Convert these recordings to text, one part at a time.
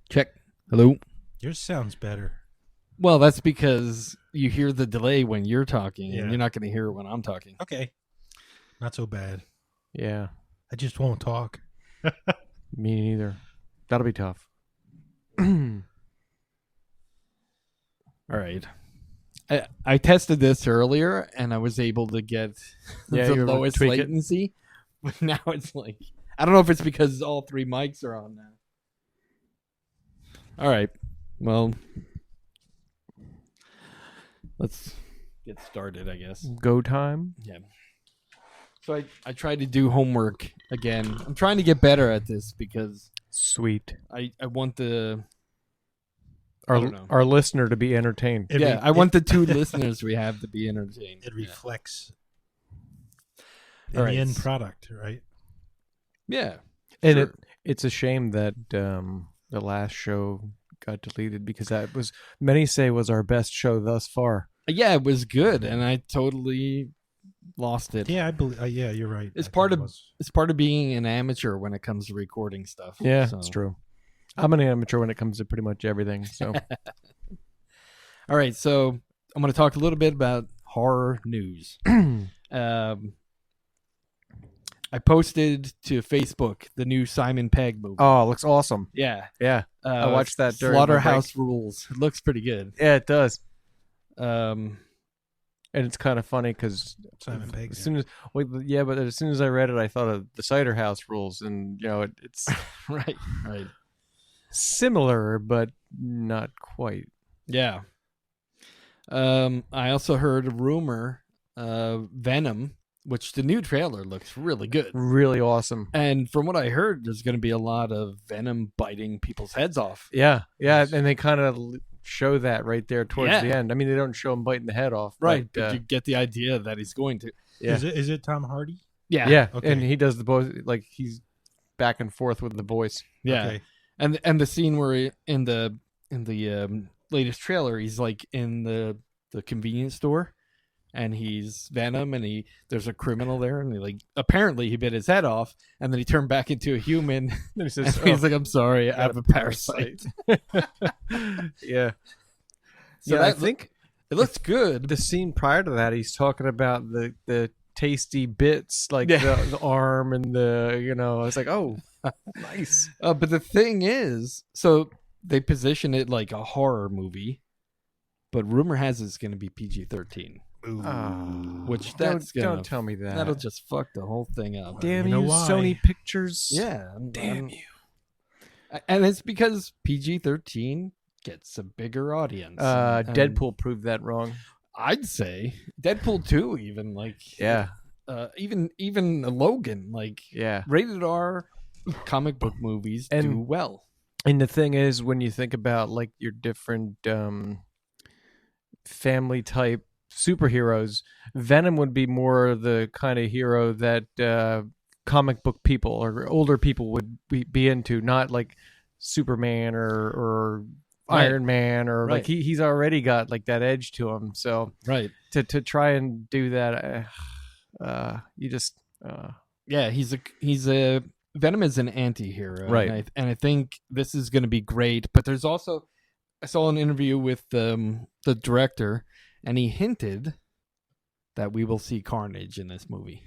Check. Hello. Yours sounds better. Well, that's because you hear the delay when you're talking, Yeah. and you're not going to hear it when I'm talking. Okay. Not so bad. Yeah, I just won't talk. me neither. That'll be tough. All right. I tested this earlier, and I was able to get Yeah, the you were able to lowest tweak it. latency. But now it's like, I don't know if it's because all three mics are on now. All right. Well, let's get started, I guess. Go time. Yeah. So I tried to do homework again. I'm trying to get better at this because Sweet. I want the I don't know. Our listener to be entertained. I want the two listeners we have to be entertained. It reflects All in right. the end product, right? Yeah. And sure. it's a shame that the last show got deleted because that was, many say, was our best show thus far. Yeah, it was good, and I totally lost it. Yeah, I believe. Yeah, you're right. It's I part think of it was. it's part of being an amateur when it comes to recording stuff. Yeah, So- it's true. I'm an amateur when it comes to pretty much everything. So All right, so I'm going to talk a little bit about horror news. I posted to Facebook the new Simon Pegg movie. oh, it looks awesome. Yeah. Yeah, I watched that during my Slaughterhouse Rules. It looks pretty good. yeah, it does. Um, And it's kind of funny because Simon Pegg. as soon as but as soon as I read it, I thought of the Cider House Rules, and it's right. similar but not quite. Yeah. I also heard a rumor Venom, which the new trailer looks really good. Really awesome. And from what I heard, there's going to be a lot of Venom biting people's heads off. Yeah, and they kind of show that right there towards Yeah. the end. I mean, they don't show him biting the head off, Right. But But, you get the idea that he's going to. yeah, Is it Tom Hardy? Yeah. Okay. and he does the voice, like he's back and forth with the voice. Yeah. Okay. And the scene where in the latest trailer, he's like in the convenience store, and he's Venom, and there's a criminal there, and apparently he bit his head off, and then he turned back into a human. And he says, And he's like, "I'm sorry, I have a parasite." yeah. So I that think it looks good. the scene prior to that, he's talking about the tasty bits, like Yeah. the arm and I was like, oh, nice. But the thing is, so they position it like a horror movie, but rumor has it's going to be PG-13, which Don't tell me that. that'll just fuck the whole thing up. Damn You you, know why? Sony Pictures. Yeah, Damn you. And it's because PG-13 gets a bigger audience. And Deadpool proved that wrong. I'd say Deadpool 2, even Yeah. even Logan, Yeah. rated R comic book movies do And- well. And the thing is, when you think about like your different family type superheroes, Venom would be more the kind of hero that comic book people or older people would be into, not like Superman or Right. Iron Man or Right. like he's already got like that edge to him. So Right. to try and do that, you just Yeah, he's a Venom is an anti-hero. Right. And I think this is going to be great, but there's also I saw an interview with the director, and he hinted that we will see Carnage in this movie,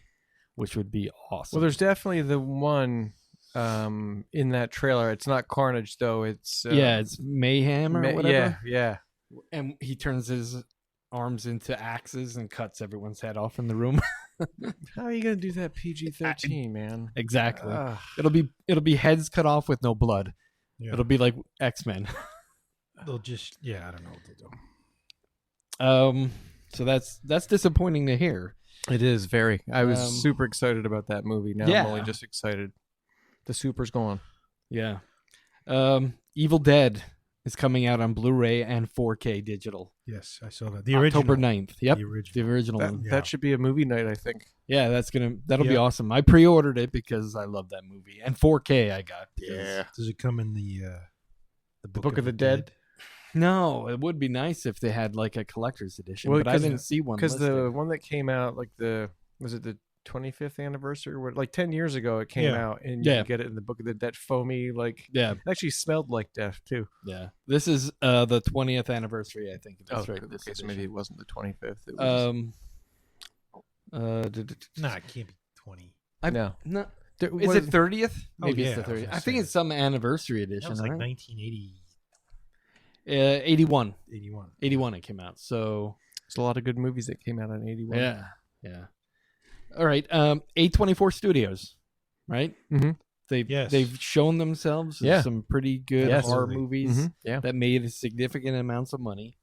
which would be awesome. well, there's definitely the one in that trailer. It's not Carnage though. It's it's Mayhem or whatever. yeah. And he turns his arms into axes and cuts everyone's head off in the room. How are you gonna do that PG-13, man? Exactly. Ugh. It'll be heads cut off with no blood. Yeah. It'll be like X-Men. They'll just. Yeah, I don't know what they'll do. So that's disappointing to hear. It is very. I was Um, super excited about that movie. Now yeah. I'm only just excited. The super's gone. Yeah. Evil Dead is coming out on Blu-ray and 4K digital. Yes, I saw that. The original. October 9th. Yep. The original. The original That, one. Yeah. that should be a movie night, I think. Yeah, that'll be Yeah. awesome. I pre-ordered it because I love that movie. And 4K I got. because- Does it come in the Book of the Dead? No, it would be nice if they had like a collector's edition, Well, but I 'cause- didn't see one. Because the listed. one that came out, like was it the 25th anniversary, or like 10 years ago it came out, and you can get it in the book of that foamy, like, Yeah. it actually smelled like death too. Yeah. This is the 20th anniversary, I think. That's right. This Okay, so maybe it wasn't the 25th. It edition. Nah, it can't be 20. No. Is it 30th? Maybe yeah, it's the I was 30th. gonna I think say. it's some anniversary edition. That was like right? 1980. 81. 81. 81 it came out. So There's a lot of good movies that came out in 81. yeah. All right. A24 Studios, right? Mm-hmm. They've shown themselves as some pretty good horror movies that made significant amounts of money.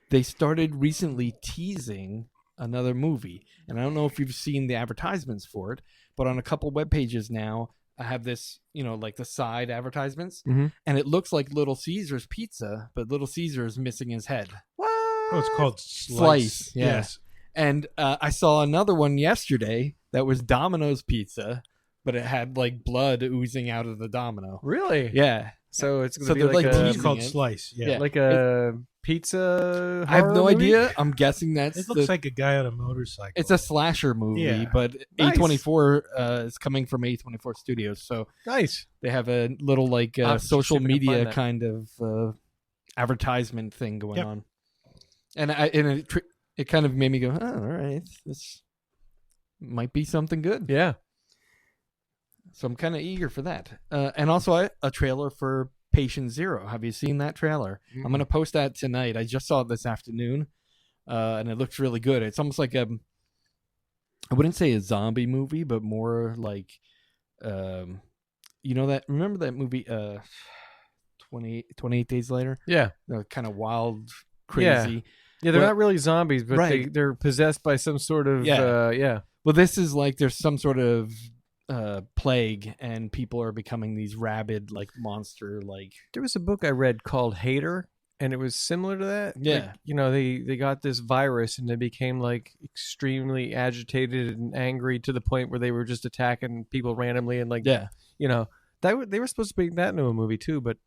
They started recently teasing another movie, and I don't know if you've seen the advertisements for it, but on a couple web pages now, I have this, like the side advertisements, and it looks like Little Caesar's Pizza, but Little Caesar is missing his head. What? Oh, it's called Slice. Yeah. Yes. And I saw another one yesterday that was Domino's Pizza, but it had like blood oozing out of the domino. Really? Yeah. So it's going So to be they're like like a, It's called Slice. Yeah. like a pizza. I have no horror movie? idea. I'm guessing that's It looks like a guy on a motorcycle. it's a slasher movie, Yeah. but Nice. A24 is coming from A24 Studios, so Nice. they have a little like I'll have to social see if I can find media that. kind of advertisement thing going Yep. on, and it kind of made me go, oh, all right, this might be something good. Yeah. So I'm kind of eager for that, and also a trailer for Patient Zero. Have you seen that trailer? I'm gonna post that tonight. I just saw it this afternoon, and it looks really good. It's almost like I wouldn't say a zombie movie, but more like, remember that movie, 28 Days Later? Yeah. Kind of wild, crazy. Yeah, they're Well- not really zombies, but Right. they're possessed by some sort of Well, this is like there's some sort of plague, and people are becoming these rabid, like monster, like. There was a book I read called Hater, and it was similar to that. Yeah. Like, they got this virus, and they became like extremely agitated and angry to the point where they were just attacking people randomly, and like Yeah. they were supposed to bring that into a movie too, but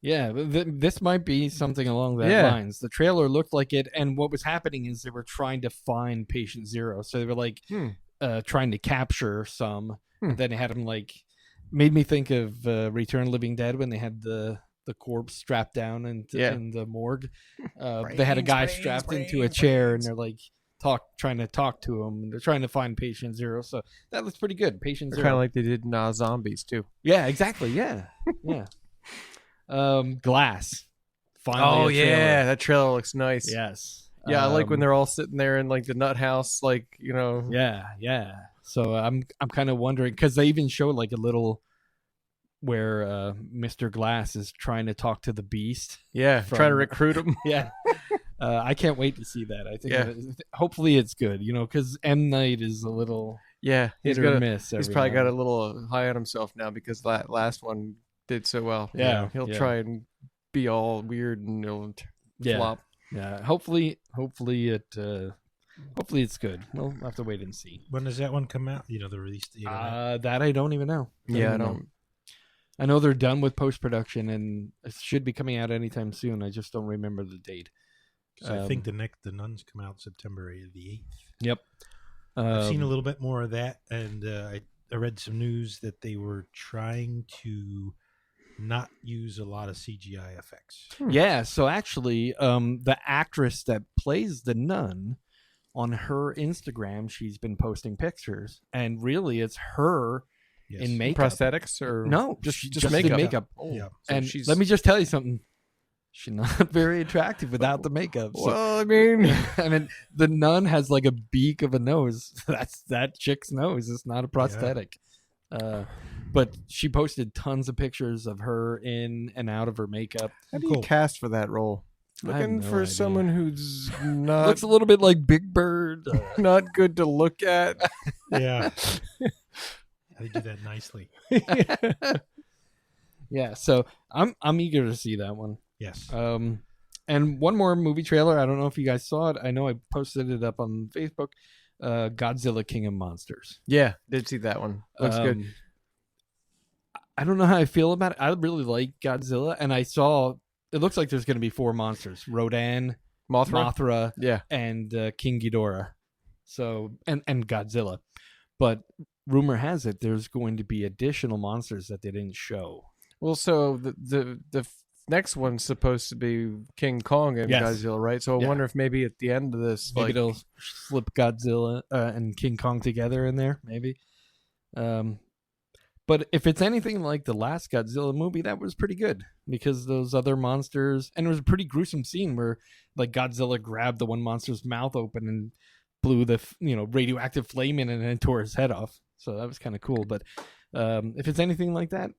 Yeah, but this might be something along that Yeah. lines. The trailer looked like it, and what was happening is they were trying to find Patient Zero. So they were like trying to capture some. And then they had him made me think of Return of the Living Dead when they had the corpse strapped down in the morgue. They had a guy strapped into a chair, and they're like trying to talk to him. And they're trying to find Patient Zero. So that looks pretty good. Patient Zero. kind of like they did in Zombies too. Yeah, exactly. Yeah, yeah. Glass. Finally, a trailer. that trailer looks nice. Yes. Yeah, I like when they're all sitting there in like the nut house, like Yeah. So I'm kind of wondering, because they even show like a little where Mr. Glass is trying to talk to the Beast. trying to recruit them. Yeah. I can't wait to see that. I think hopefully it's good, because M. Night is a little Yeah, hit or miss. He's probably got a little high on himself now because that last one did so well. Yeah, he'll try and be all weird and he'll flop. Yeah, hopefully it's good. We'll have to wait and see. When does that one come out? The release date. That I don't even know. I don't. I know they're done with post-production and it should be coming out anytime soon. I just don't remember the date. I think the Nuns come out September the 8th. Yep. I've seen a little bit more of that, and I read some news that they were trying to not use a lot of CGI effects. Yeah, so actually, the actress that plays the nun, on her Instagram, she's been posting pictures, and really it's her in makeup. Prosthetics or No, just the makeup. makeup. Oh, Yeah. so And she's, let me just tell you something. She's not very attractive without the makeup. So, Well, I mean, I mean, the nun has like a beak of a nose. That's that chick's nose. It's not a prosthetic. But she posted tons of pictures of her in and out of her makeup. how do you cast for that role? I have Looking no for idea. someone who's not Looks a little bit like Big Bird. not good to look at. Yeah. They do that nicely. Yeah, so I'm eager to see that one. Yes. And one more movie trailer. I don't know if you guys saw it. I know I posted it up on Facebook. Godzilla King of Monsters. Yeah, did see that one. Looks good. I don't know how I feel about it. I really like Godzilla, and I saw it looks like there's going to be 4 monsters: Rodan, Mothra. Mothra, Yeah. and King Ghidorah. So and Godzilla. but rumor has it there's going to be additional monsters that they didn't show. Well, so the next one's supposed to be King Kong and Yes. Godzilla, right? So I wonder if maybe at the end of this, Maybe they'll slip Godzilla and King Kong together in there, maybe. But if it's anything like the last Godzilla movie, that was pretty good because those other monsters, and it was a pretty gruesome scene where like Godzilla grabbed the one monster's mouth open and blew the radioactive flame in and then tore his head off. So that was kind of cool. But if it's anything like that,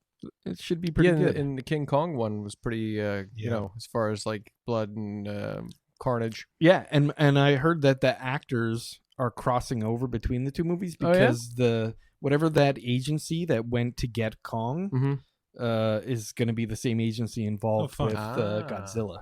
it should be pretty good. And the King Kong one was pretty, as far as like blood and carnage. Yeah, and I heard that the actors are crossing over between the two movies because whatever that agency that went to get Kong is going to be the same agency involved with Godzilla.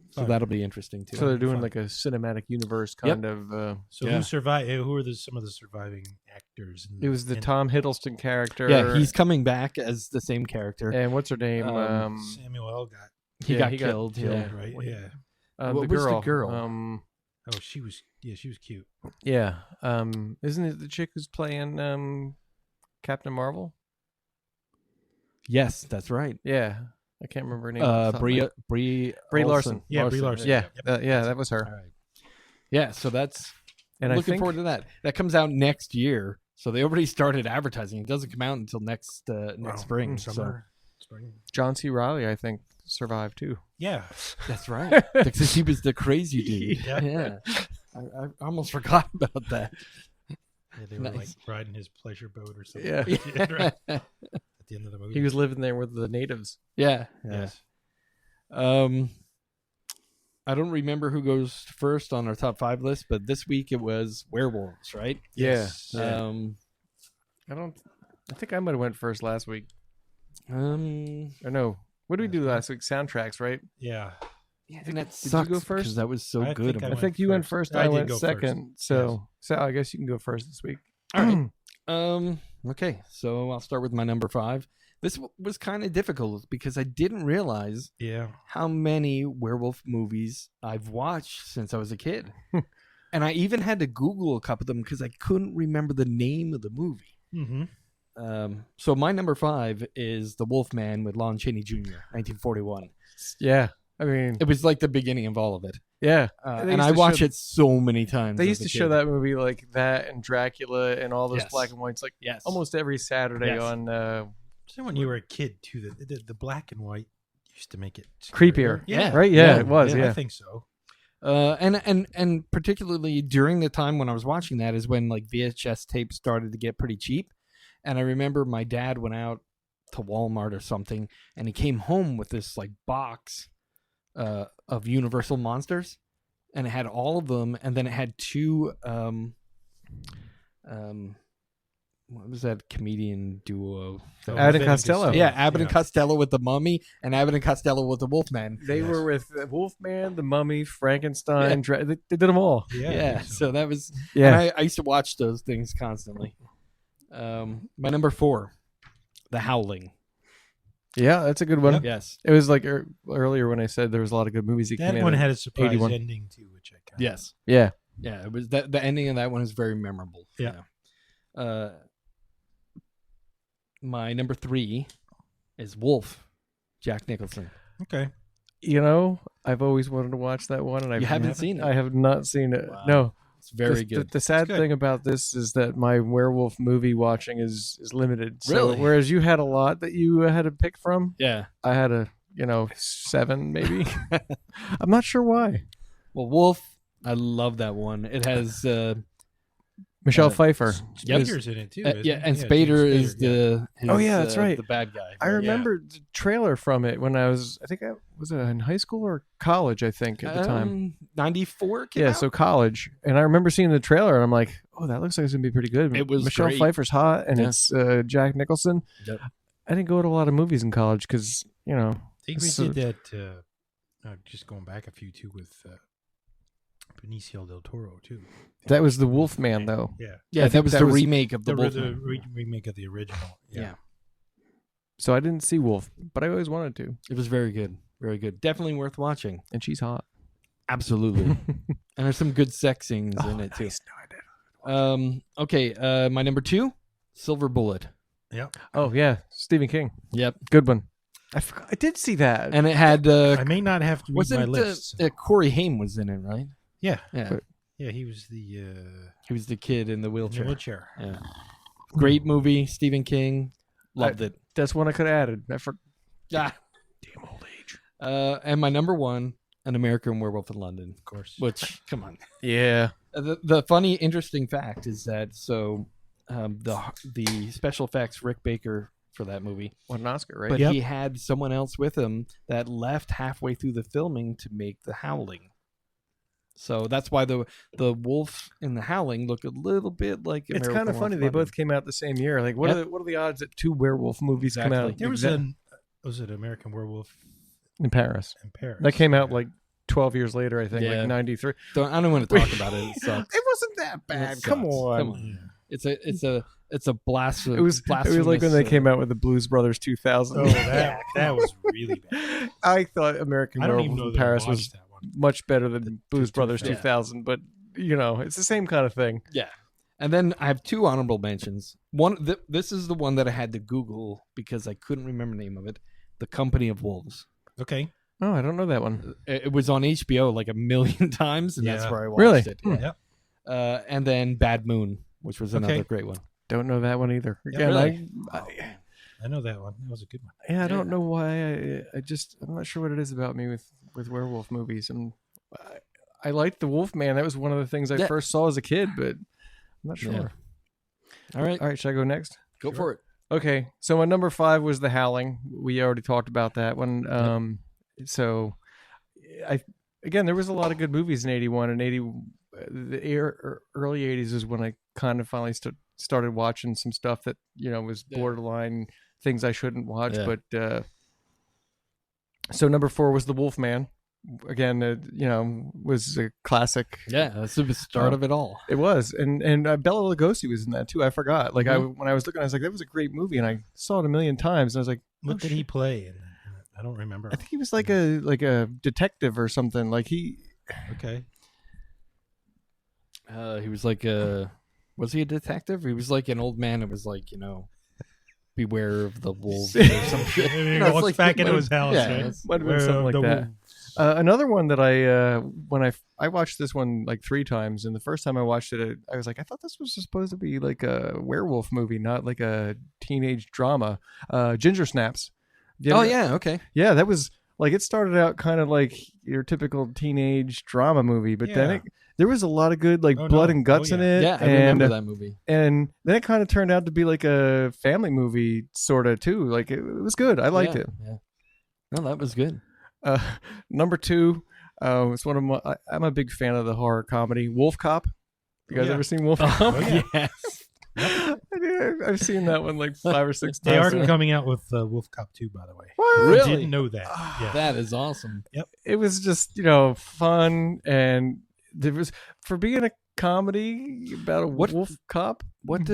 So that'll be interesting too. So they're doing like a cinematic universe kind of. So who survived? Who are some of the surviving actors? It was the Tom Hiddleston character. Yeah, he's coming back as the same character. And what's her name? Samuel L. He got killed. Right? Yeah. What was the girl? She was cute. Yeah. Isn't it the chick who's playing Captain Marvel? Yes, that's right. Yeah. I can't remember her name. Brie Larson. Yeah, Brie Larson. Yeah, that was her. All right. Yeah, so that's. And I'm looking forward to that. That comes out next year, so they already started advertising. It doesn't come out until next spring. Summer. John C. Reilly, I think, survived too. Yeah, that's right. Because he was the crazy dude. Yeah. I almost forgot about that. Yeah, they were like riding his pleasure boat or something. Yeah. Right. At the end of the movie, he was living there with the natives. Yeah. Yes. I don't remember who goes first on our top 5 list, but this week it was werewolves, right? Yes. Yeah. I think I might have went first last week. Or no. What did we do last week? Soundtracks, right? Yeah. Yeah, and that did sucked you go first? because that was so good. I think you went first. I went second. So I guess you can go first this week. All right. Okay. So I'll start with my number 5. This was kind of difficult because I didn't realize how many werewolf movies I've watched since I was a kid. And I even had to Google a couple of them because I couldn't remember the name of the movie. Mm-hmm. So my number 5 is The Wolfman with Lon Chaney Jr., 1941. Yeah. I mean, it was like the beginning of all of it. Yeah. And I watched it so many times. They used to show that movie like that and Dracula and all those black and whites like yes. almost every Saturday on... So when you were a kid, too, the black and white used to make it creepier. Yeah. Right? Yeah, it was. Yeah. I think so. And particularly during the time when I was watching that is when like VHS tapes started to get pretty cheap. And I remember my dad went out to Walmart or something and he came home with this like box of Universal Monsters, and it had all of them, and then it had 2 what was that comedian duo? Abbott and Costello. Yeah, Abbott and Costello with the Mummy, and Abbott and Costello with the Wolfman. They were with the Wolfman, the Mummy, Frankenstein. They did them all. Yeah. So that was. Yeah. I used to watch those things constantly. My number 4, The Howling. Yeah, that's a good one. Yep. Yes. It was like earlier when I said there was a lot of good movies that came in. That one had a surprise 81. ending too, which I kind of... Yes. Yeah. Yeah, it was the ending of that one is very memorable. Yeah. My number 3 is Wolf, Jack Nicholson. Okay. You know, I've always wanted to watch that one, and I haven't seen it. I have not seen it. Wow. No. It's very good. The sad thing about this is that my werewolf movie watching is limited. So, really? Whereas you had a lot that you had to pick from. Yeah. I had 7 maybe. I'm not sure why. Well, Wolf, I love that one. It has Michelle Pfeiffer. Spader's in it too. And Spader is that's right. The bad guy. I remember the trailer from it when I was in high school or college, I think, at the time. 94 came out? So college. And I remember seeing the trailer and I'm like, oh, that looks like it's going to be pretty good. It was Michelle great. Pfeiffer's hot and it's Jack Nicholson. Yep. I didn't go to a lot of movies in college because, I think we did that, just going back a few too, with Benicio del Toro too. That was the Wolfman, though. Yeah, that was the remake of the Wolfman. Remake of the original. Yeah. So I didn't see Wolf, but I always wanted to. It was very good. Very good. Definitely worth watching. And she's hot. Absolutely. And there's some good sex scenes in it too. Nice. No, I Okay. My number 2, Silver Bullet. Yep. Oh yeah, Stephen King. Yep. Good one. I did see that. And it had I may not have to read my wasn't list. Corey Haim was in it, right? Yeah. Yeah. Yeah, he was the He was the kid in the wheelchair. wheelchair. Yeah. Great movie. Stephen King. Loved it. That's one I could have added. I forgot. Yeah. Damn old age. And my number 1, An American Werewolf in London. Of course. Which, come on. Yeah. The funny, interesting fact is that the special effects Rick Baker for that movie, Won an Oscar, right? but Yep. he had someone else with him that left halfway through the filming to make The Howling. So that's why the wolf in The Howling look a little bit like. It's American kind of Werewolf funny. in They London. both came out the same year. Like, what Yep. are the odds that 2 werewolf movies come Exactly. out? There was was it American Werewolf in Paris. in Paris? That came out Yeah. like 12 years later, I think, Yeah. like 93. I don't want to talk about it. It sucks. It wasn't that bad. It Come sucks. on. Come on. Yeah. It's a blasphemy. It was like when they came out with the Blues Brothers 2000. Oh, that was really bad. I thought American I don't even Werewolf know in that Paris I was watched that one. much better than Blues Brothers 2000. 2000, but it's the same kind of thing. Yeah. And then I have 2 honorable mentions. This is the one that I had to Google because I couldn't remember the name of it. The Company of Wolves. Okay. Oh, I don't know that one. It was on HBO like a million times, and that's Yeah. where I watched Really? it. Yep. And then Bad Moon, which was another Okay. great one. Don't know that one either. Yeah, Again, really? I know that one. That was a good one. I don't know why. I'm not sure what it is about me with werewolf movies. And I liked The Wolfman. That was one of the things I first saw as a kid, but I'm not sure. Yeah. All right. Should I go next? Go for it. Okay, so my number 5 was The Howling. We already talked about that one. So, there was a lot of good movies in '81 and early '80s is when I kind of finally started watching some stuff that was borderline things I shouldn't watch. Yeah. But so number 4 was The Wolfman. Again, was a classic. Yeah, that's the start of it all. It was, and Bela Lugosi was in that too. I forgot. Like when I was looking, I was like, that was a great movie, and I saw it a million times. And I was like, What did he play? I don't remember. I think he was like a detective or something. Like he. Okay. He was like was he a detective? He was like an old man. It was like beware of the wolves or some shit. He It's walks like- back into his house. Yeah, right? it's- Might have been something like The that. wolves. Another one that I watched this one like 3 times, and the first time I watched it, I was like, I thought this was supposed to be like a werewolf movie, not like a teenage drama. Ginger Snaps. Oh yeah, okay. Yeah, that was like it started out kind of like your typical teenage drama movie, but then there was a lot of good like blood and guts in it. Yeah, I remember that movie. And then it kind of turned out to be like a family movie sort of too. Like it was good. I liked it. Yeah. No, that was good. Number 2, it's one of my. I'm a big fan of the horror comedy Wolf Cop. You guys ever seen Wolf Cop? Oh, yeah. Yes. I've seen that one like 5 or 6 times. They are coming out with Wolf Cop 2, by the way. What? I Really? didn't know that. Yeah. That is awesome. It was just fun, and there was for being a comedy about a wolf cop. What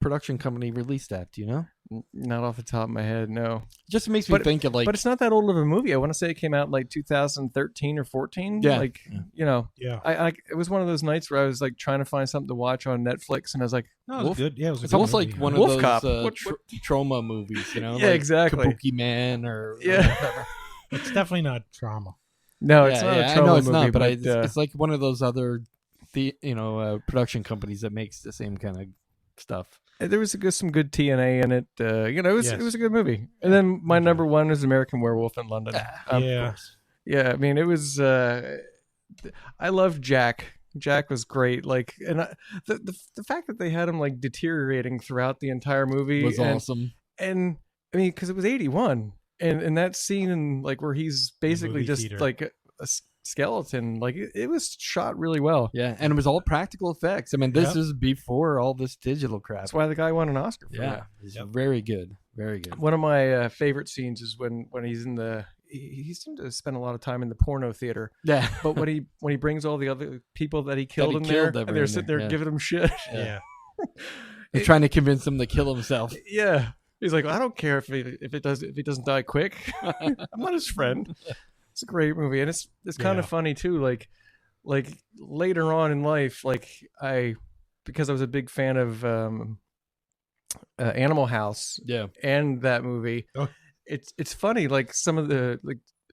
production company released that? Do you know? Not off the top of my head, no. Just makes me think of like. But it's not that old of a movie. I want to say it came out in like 2013 or 14. Yeah. Like, Yeah. I it was one of those nights where I was like trying to find something to watch on Netflix, and I was like, No, it was good. Yeah, it was a It's good almost movie, like yeah. one of Wolf those Cop. trauma movies, Yeah, like exactly. Kabuki Man or Yeah. whatever. It's definitely not trauma. no, it's not a I trauma know it's movie, not, but but it's like one of those other, production companies that makes the same kind of stuff. there was some good TNA in it. It was Yes. it was a good movie. And then my number 1 is American Werewolf in London. Yeah. Yeah, I mean, it was. I loved Jack. Jack was great. Like, and the fact that they had him like deteriorating throughout the entire movie It was awesome. And I mean, because it was '81, and that scene in like where he's basically movie just theater. like a skeleton, like it was shot really well. Yeah, and it was all practical effects. I mean, this Yep. is before all this digital crap. That's why the guy won an Oscar for Yeah, that. it's very good, very good. One of my favorite scenes is when he's in the. He seemed to spend a lot of time in the porno theater. Yeah, But when he brings all the other people that he killed he in killed there, over and they're in sitting there, there yeah. giving him shit. Yeah. they're trying to convince him to kill himself. Yeah, he's like, I don't care if he doesn't die quick. I'm not his friend. It's a great movie, and it's kind of funny too. Like like later on in life, like because I was a big fan of Animal House, Yeah. and that movie. Oh. It's funny, like some of the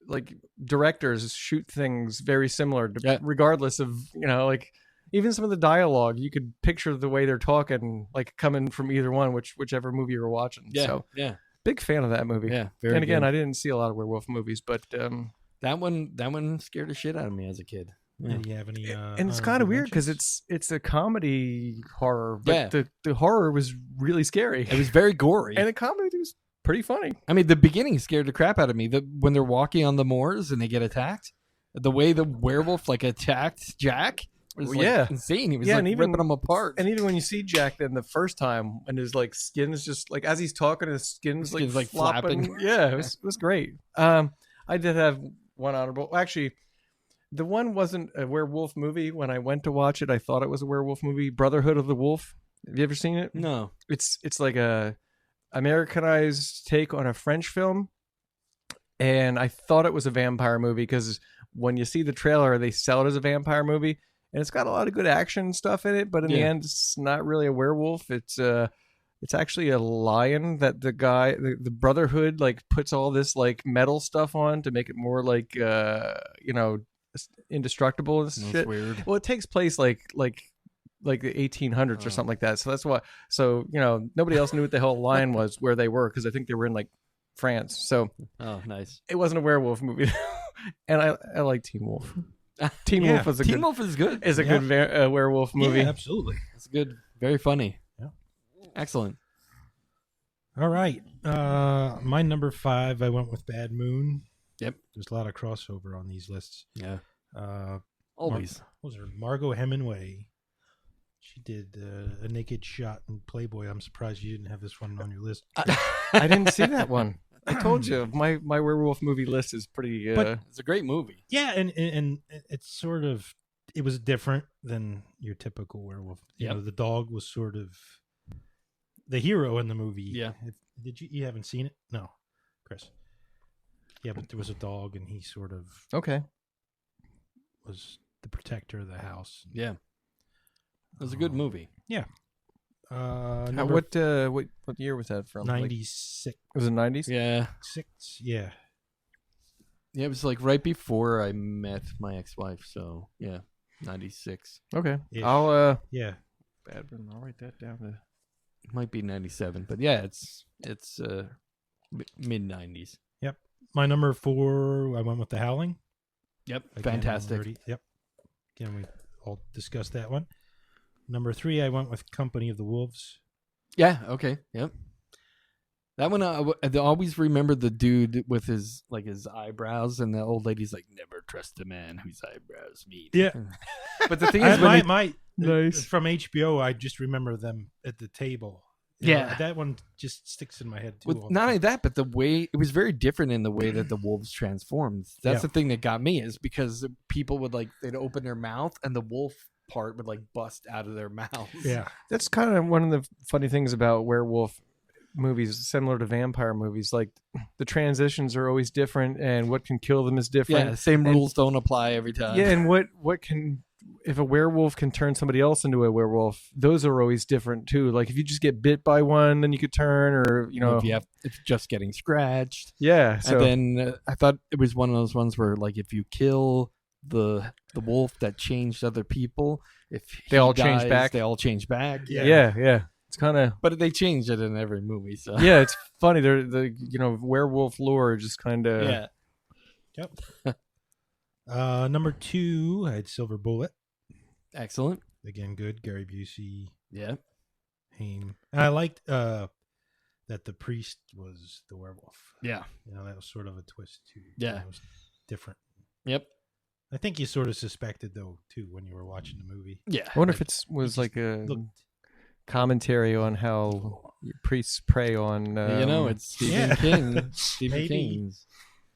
like directors shoot things very similar, regardless of like even some of the dialogue. You could picture the way they're talking, like coming from either one, whichever movie you were watching. Yeah. So yeah. big fan of that movie. Yeah. Very and again, good. I didn't see a lot of werewolf movies, but that one scared the shit out of me as a kid. Yeah. Do you have any? and it's kind of weird because it's a comedy horror, but Yeah. the horror was really scary. It was very gory. And the comedy was pretty funny. I mean, the beginning scared the crap out of me. When they're walking on the moors and they get attacked, the way the werewolf like attacked Jack was insane. He was like ripping them apart. And even when you see Jack, then the first time, and his like skin is just like as he's talking, his skin's like flopping. flapping. Yeah, it was great. I did have one honorable. Actually, the one wasn't a werewolf movie. When I went to watch it, I thought it was a werewolf movie. Brotherhood of the Wolf. Have you ever seen it? No. It's like a Americanized take on a French film, and I thought it was a vampire movie because when you see the trailer, they sell it as a vampire movie, and it's got a lot of good action stuff in it. But in the end, it's not really a werewolf. It's actually a lion that the guy, the Brotherhood, like puts all this like metal stuff on to make it more like indestructible and shit. That's weird. Well, it takes place like the 1800s or something like that. So that's why. So nobody else knew what the hell a lion was where they were, because I think they were in like France. So nice. it wasn't a werewolf movie, and I like Teen Wolf. Teen Wolf is Teen Wolf is good. Is a good werewolf movie. Yeah, absolutely. It's good. Very funny. Yeah. Excellent. All right. My number 5, I went with Bad Moon. Yep. There's a lot of crossover on these lists. Yeah. Always. What was her? Margot Hemingway. She did a naked shot in Playboy. I'm surprised you didn't have this one on your list. I didn't see that one. I told you my werewolf movie list is pretty. But it's a great movie. Yeah, and it's sort of, it was different than your typical werewolf. You know, the dog was sort of the hero in the movie. Yeah. Did you haven't seen it? No, Chris. Yeah, but there was a dog, and he sort of was the protector of the house. Yeah. It was a good movie. Yeah. What year was that from? 96. Was it 90s? Yeah. 6. Yeah. Yeah, it was like right before I met my ex-wife. So yeah, 96. Okay. Ish. I'll Yeah. Bad one. I'll write that down. It might be 97, but yeah, it's mid 90s. Yep. My number 4, I went with The Howling. Yep. Again, Fantastic. Yep. Again, we all discussed that one. Number 3, I went with Company of the Wolves. Yeah. Okay. Yep. That one, I always remember the dude with his eyebrows, and the old lady's like, "Never trust a man whose eyebrows meet." Yeah. But the thing is, Nice. from HBO, I just remember them at the table. Yeah. That one just sticks in my head too. Well, not only that, but the way it was very different in the way that the wolves transformed. That's the thing that got me, is because people would they'd open their mouth and the wolf part would bust out of their mouth. Yeah. That's kind of one of the funny things about werewolf movies, similar to vampire movies. Like the transitions are always different, and what can kill them is different. Yeah, same rules don't apply every time. Yeah, and what can, if a werewolf can turn somebody else into a werewolf, those are always different too. Like if you just get bit by one, then you could turn, or if just getting scratched. Yeah. So, and then I thought it was one of those ones where if you kill the wolf that changed other people, if they all dies, change back. They all change back. Yeah. It's kind of, but they changed it in every movie. So yeah, it's funny. They're the werewolf lore just kind of Yep. Number 2, I had Silver Bullet. Excellent. Again, good. Gary Busey. Yeah. Haim. And I liked that the priest was the werewolf. Yeah. That was sort of a twist too. Yeah. It was different. Yep. I think you sort of suspected though too when you were watching the movie. Yeah. I wonder if it was like a commentary on how priests prey on. It's Stephen King. Stephen Maybe. King's.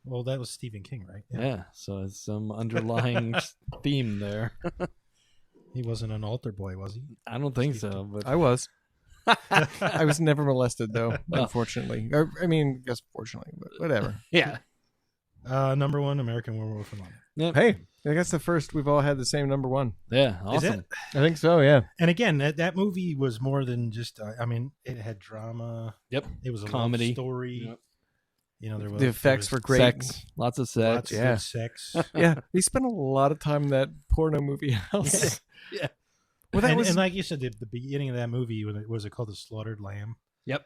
Well, that was Stephen King, right? Yeah. So it's some underlying theme there. He wasn't an altar boy, was he? I don't think so. But I was. I was never molested though, unfortunately. Or, I mean, I guess fortunately, but whatever. Yeah. Number one, American Werewolf in London. Yep. Hey, I guess the first we've all all had the same number one. Yeah, Is awesome. it? I think so. Yeah. And again, that movie was more than just. It had drama. Yep. It was a Comedy. love story. Yep. You know, The effects were great. Sex, lots of sex. Lots of Yeah. good sex. Yeah, he spent a lot of time in that porno movie house. Yeah. Well, that and like you said, the beginning of that movie, was it called The Slaughtered Lamb? Yep.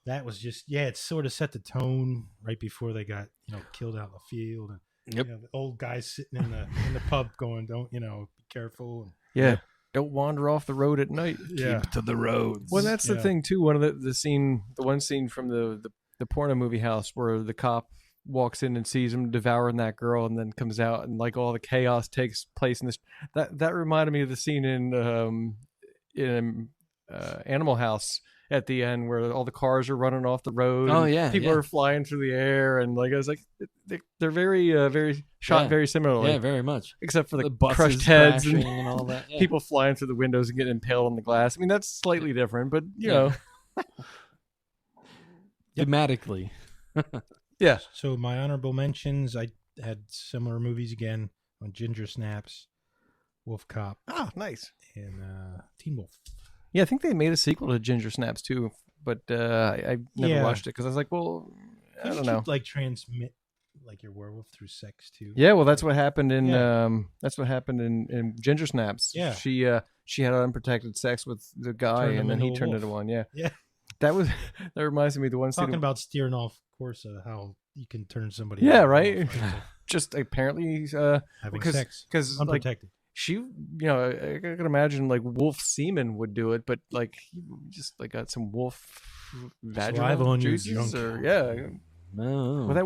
That was just it sort of set the tone right before they got killed out in the field, and Yep. the old guys sitting in the pub going, "Don't be careful." Yeah. Don't wander off the road at night. Yeah. Keep to the roads. Well, that's the Yeah. thing too. One of the one scene from the porno movie house where the cop walks in and sees him devouring that girl, and then comes out and like all the chaos takes place in this. That reminded me of the scene in Animal House at the end where all the cars are running off the road. Oh, and yeah, people yeah. are flying through the air, and like I was like, they're very very shot Yeah. very similarly. Yeah, very much. Except for the buses crushed heads crashing and and all that. Yeah. people flying through the windows and getting impaled on the glass. I mean, that's slightly different, but you know, thematically. yeah. So my honorable mentions, I had similar movies again on Ginger Snaps, Wolf Cop, Oh, nice. and Teen Wolf. Yeah, I think they made a sequel to Ginger Snaps too, but I never Yeah. watched it because I was like, well, I don't know. Like transmit like your werewolf through sex too. Yeah, well, that's what happened in Yeah. in Ginger Snaps. Yeah. she had unprotected sex with the guy, Turned him and then he into a turned wolf. into one. Yeah, Yeah. that reminds me of the one Talking scene. about steering off course of how you can turn somebody. Yeah, into a right. wolf, right? Just apparently, Having because sex like unprotected. she, I can imagine like wolf semen would do it, but like you just like got some wolf Saliva vaginal on your juices, junk. or yeah. No. Well, that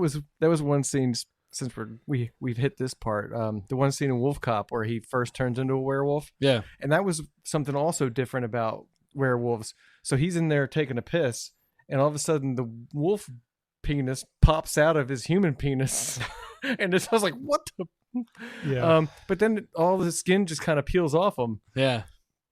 was one scene. Since we've hit this part, the one scene in Wolf Cop where he first turns into a werewolf, Yeah. and that was something also different about werewolves. So he's in there taking a piss, and all of a sudden the wolf penis pops out of his human penis, and I was like, "What the?" Yeah. But then all the skin just kind of peels off him. Yeah.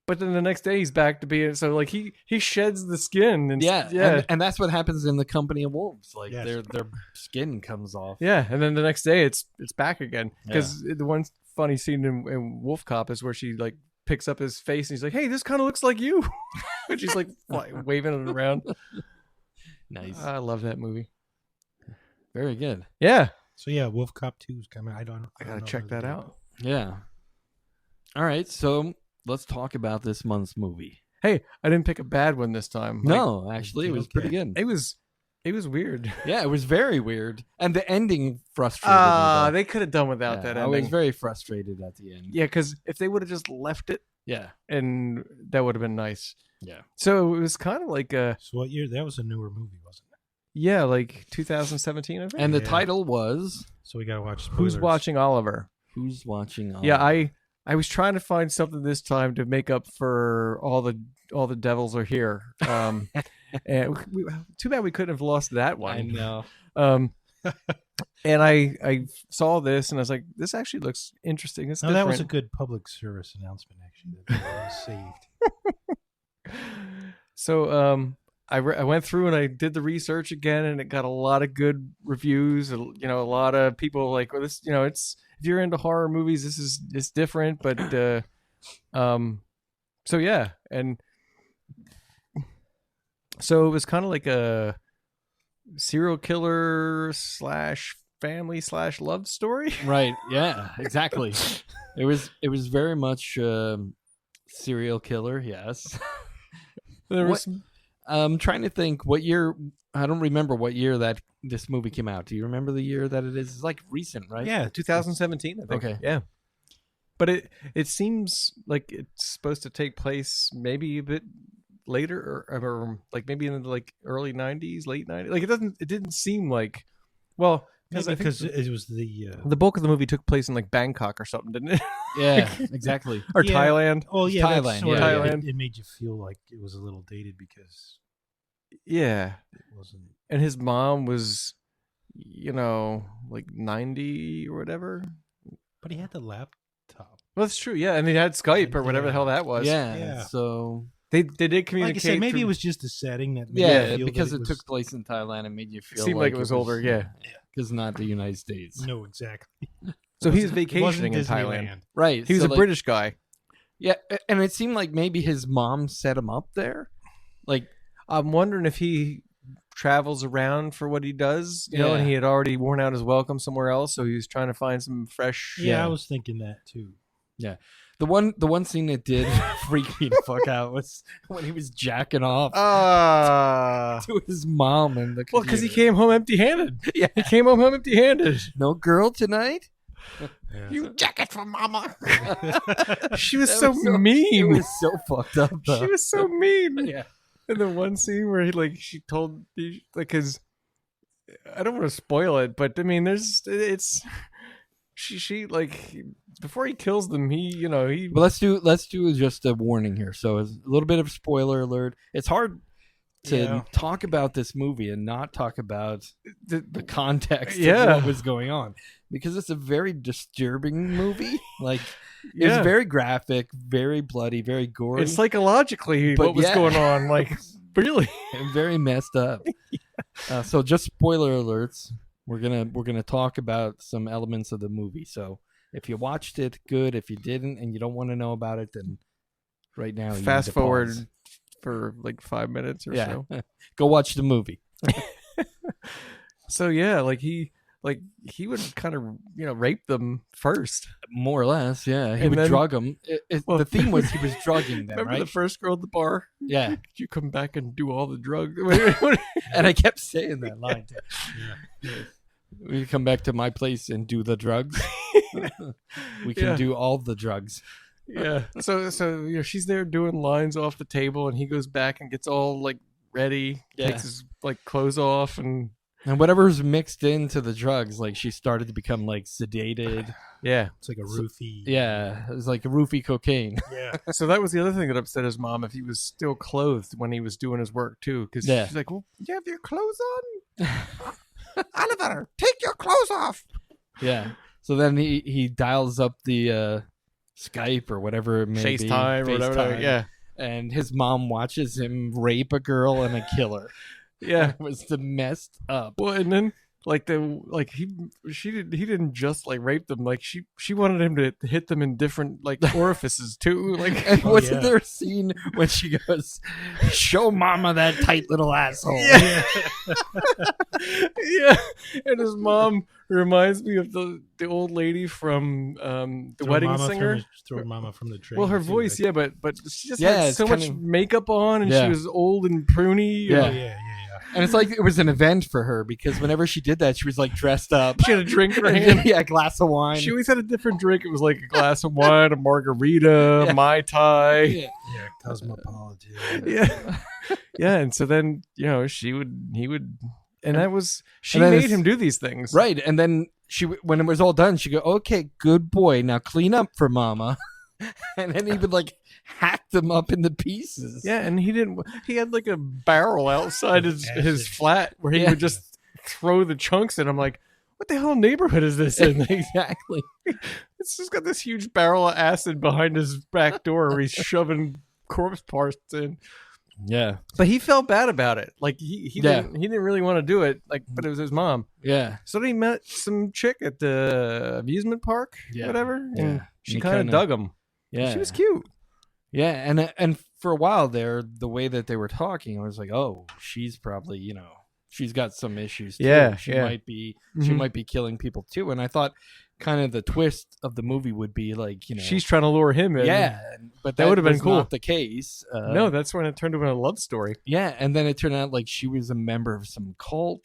But then the next day he's back to being so like he sheds the skin and Yeah. And that's what happens in the Company of Wolves. Like Yes. their skin comes off. Yeah, and then the next day it's back again because the one funny scene in Wolf Cop is where she like picks up his face and he's like, "Hey, this kind of looks like you," and she's like waving it around. Nice. I love that movie. Very good. Yeah, So yeah, Wolf Cop 2 is coming. I gotta don't know check the that date. out. Yeah. All right. So let's talk about this month's movie. Hey, I didn't pick a bad one this time. Like, No, actually, it was pretty good. it was weird. Yeah, it was very weird. And the ending frustrated me. though. They could have done without Yeah, that I ending. was very frustrated at the end. Yeah, because if they would have just left it, Yeah. and that would have been nice. Yeah. So it was kind of like So what year? That was a newer movie, wasn't it? yeah, like 2017, I think. And the Yeah. title was So we gotta watch. Who's spoilers. watching Oliver? Who's Watching Oliver? Yeah, I was trying to find something this time to make up for all the devils are here. And too bad we couldn't have lost that one. I know. And I saw this and I was like, this actually looks interesting. It's No, that was a different. good public service announcement. Actually, that was saved. So I went through and I did the research again, and it got a lot of good reviews. You know, a lot of people like, well, this, you know, it's if you're into horror movies, it's different, but so yeah, and so it was kind of like a serial killer / family / love story. Right. Yeah, exactly. It was very much serial killer, yes. There was I'm trying to think what year. I don't remember what year that this movie came out. Do you remember the year that it is? It's like recent, right? Yeah, 2017, I think. Okay. Yeah. But it seems like it's supposed to take place maybe a bit later or like maybe in the like early 90s, late 90s. Like it didn't seem like, well, Maybe because it was the bulk of the movie took place in like Bangkok or something, didn't it? Yeah, exactly. Or Yeah. Thailand. Oh yeah, Thailand, that's sort yeah, of- yeah. It made you feel like it was a little dated because Yeah. it wasn't. And his mom was, you know, like 90 or whatever. But he had the laptop. Well, that's true. Yeah. And he had Skype or whatever the Yeah. hell that was. Yeah. Yeah. So They did Like communicate. I said, maybe through- it was just a setting that made you feel because that it was, took place in Thailand, it made you feel seemed like it was older. Yeah. because not the United States. No, exactly. So he was It wasn't vacationing in Thailand. Disneyland. Right. He was so, a like, British guy. Yeah, and it seemed like maybe his mom set him up there. Like, I'm wondering if he travels around for what he does, you know, and Yeah. he had already worn out his welcome somewhere else, so he was trying to find some fresh. Yeah, Yeah. I was thinking that too. the one scene that did freak me the fuck out was when he was jacking off to his mom and the Well, because he computer. came home empty-handed. Yeah. He came home empty-handed. No girl tonight. Yeah. You jack it for mama. She was That so was so- It mean. was so fucked up. Though. She was so mean. Yeah. And the one scene where she told because I don't want to spoil it, but I mean, she before he kills them, he But let's do just a warning here. So it's a little bit of a spoiler alert. It's hard to Yeah. talk about this movie and not talk about the context Yeah. of what was going on, because it's a very disturbing movie. Like, Yeah. it's very graphic, very bloody, very gory. it's psychologically But what was yeah. going on. Like, really? and very messed up. So just spoiler alerts. We're gonna talk about some elements of the movie. So if you watched it, good. If you didn't and you don't want to know about it, then right now you Fast need to forward pause. for like 5 minutes or Yeah, so. go watch the movie. So yeah, he would kind of rape them first. More or less, yeah. He And would then- drug them. Well- The theme was he was drugging them, Remember right? the first girl at the bar? Yeah, Could you come back and do all the drugs? and I kept saying that line. Yeah. We come back to my place and do the drugs. We can Yeah. do all the drugs. Yeah. So she's there doing lines off the table, and he goes back and gets all like ready, Yeah. takes his like clothes off, and And whatever's mixed into the drugs, like she started to become like sedated. yeah. It's like a roofie. Yeah, it was like roofie cocaine. Yeah. So that was the other thing that upset his mom, if he was still clothed when he was doing his work too, because Yeah. she's like, "Well, you have your clothes on, Oliver. Take your clothes off." Yeah. So then he dials up the Skype or whatever it may be. FaceTime or whatever. FaceTime, Yeah. And his mom watches him rape a girl and a killer. Yeah. It was the messed up. Well, and then he didn't just like rape them, like she wanted him to hit them in different like orifices too, like And Oh, wasn't yeah. there a scene when she goes, "Show mama that tight little asshole"? yeah. Yeah. And his mom reminds me of the old lady from the Throw Wedding Mama Singer. Throw Mama from the train. Well, her too, voice, right? yeah, but she just Yeah, had it's so much kinda- makeup on, and Yeah. she was old and pruny. Yeah. Oh, and yeah. And it's like it was an event for her because whenever she did that, she was like dressed up. she had a drink in her hand. Yeah, a glass of wine. She always had a different drink. It was like a glass of wine, a margarita, Yeah. Mai Tai. Yeah. Yeah, cosmopolitan. Yeah. Yeah. And so then, he would, and that was, she And then made it's- him do these things. Right, and then when it was all done, she'd go, "Okay, good boy. Now clean up for mama." And then he would like hack them up into pieces. Yeah. And he had like a barrel outside his Acid. flat where he Yeah. would just throw the chunks in. I'm like, what the hell neighborhood is this in? Exactly. It's just got this huge barrel of acid behind his back door where he's shoving corpse parts in. Yeah. But he felt bad about it. Like he Yeah. didn't really want to do it. Like, but it was his mom. Yeah. So then he met some chick at the amusement park, Yeah. whatever. And Yeah. she He kind of kinda- dug him. Yeah. She was cute. Yeah, and for a while there, the way that they were talking, I was like, "Oh, she's probably, she's got some issues too. Yeah, she yeah. might be Mhm. killing people too." And I thought kind of the twist of the movie would be like, She's trying to lure him in. yeah, but That would've been was cool. not the case. No, that's when it turned into a love story. Yeah, and then it turned out like she was a member of some cult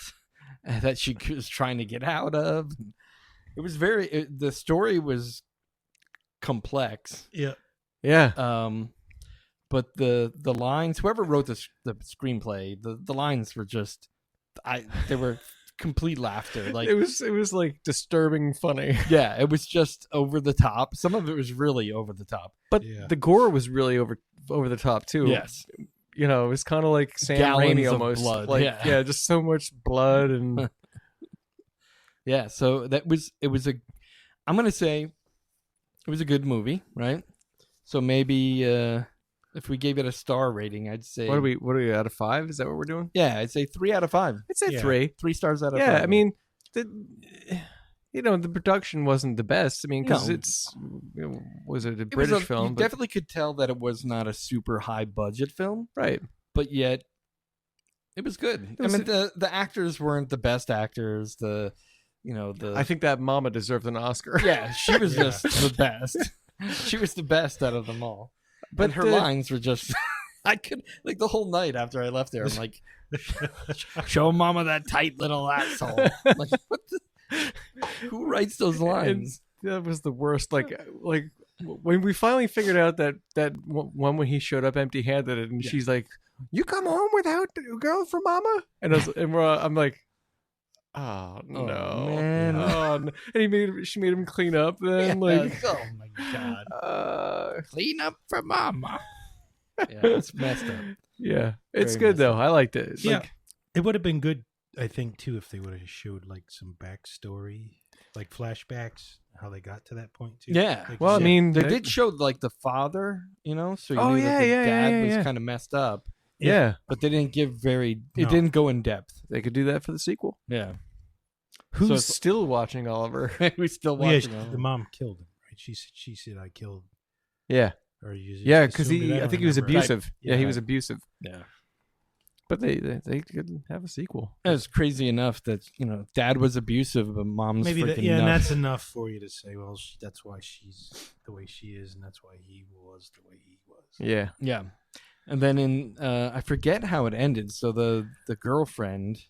that she was trying to get out of. It was the story was complex. Yeah. Yeah. But the lines, whoever wrote the screenplay, the lines were just, they were complete laughter. Like it was like disturbing funny. yeah, it was just over the top. Some of it was really over the top. But Yeah. the gore was really over the top too. Yes. It was kind of like Sam Gallons Raimi of almost. blood, Like yeah. just so much blood and Yeah, so I'm gonna say it was a good movie, right? So maybe if we gave it a star rating, I'd say What are we out of 5? Is that what we're doing? Yeah, I'd say 3 out of 5. I'd say Yeah. 3. 3 stars out of 5. Yeah, I mean, the production wasn't the best. I mean, because No. was it a It was British film? You But- definitely could tell that it was not a super high budget film, right. but yet it was good. It was I mean, the actors weren't the best actors. I think that Mama deserved an Oscar. Yeah, she was Yeah. just the best. She was the best out of them all. But But her lines were just I could like the whole night after I left there. I'm like, show Mama that tight little asshole. I'm like, what the? Who writes those lines? That was the worst. Like when we finally figured out that one when he showed up empty-handed and she's like, "You come home without a girl for Mama," and I'm like, "Oh no, man. Oh, no. And she made him clean up. Then oh my god, clean up for Mama. Yeah, it's messed up. yeah, it's Very good though. I liked it. Yeah. Like, It would have been good, I think, too, if they would have showed like some backstory, like flashbacks, how they got to that point too. Yeah. Like, well, I mean, They did show like the father, so you Oh, knew yeah, that the yeah, dad yeah, was yeah. kind of messed up, yeah, but they didn't give it No. didn't go in depth. they could do that for the sequel. Yeah. Who's it's- still watching Oliver? We still yeah, watching the mom killed him, right? She said, "I killed," Yeah, or you just yeah, because assumed it? I don't think he was remember. abusive. Yeah, he Yeah. was abusive. Yeah. But they could have a sequel. It's crazy enough that, dad was abusive, but mom's Maybe freaking and nuts. that's enough for you to say, well, that's why she's the way she is, and that's why he was the way he was. Yeah. Yeah. And then I forget how it ended. So the girlfriend,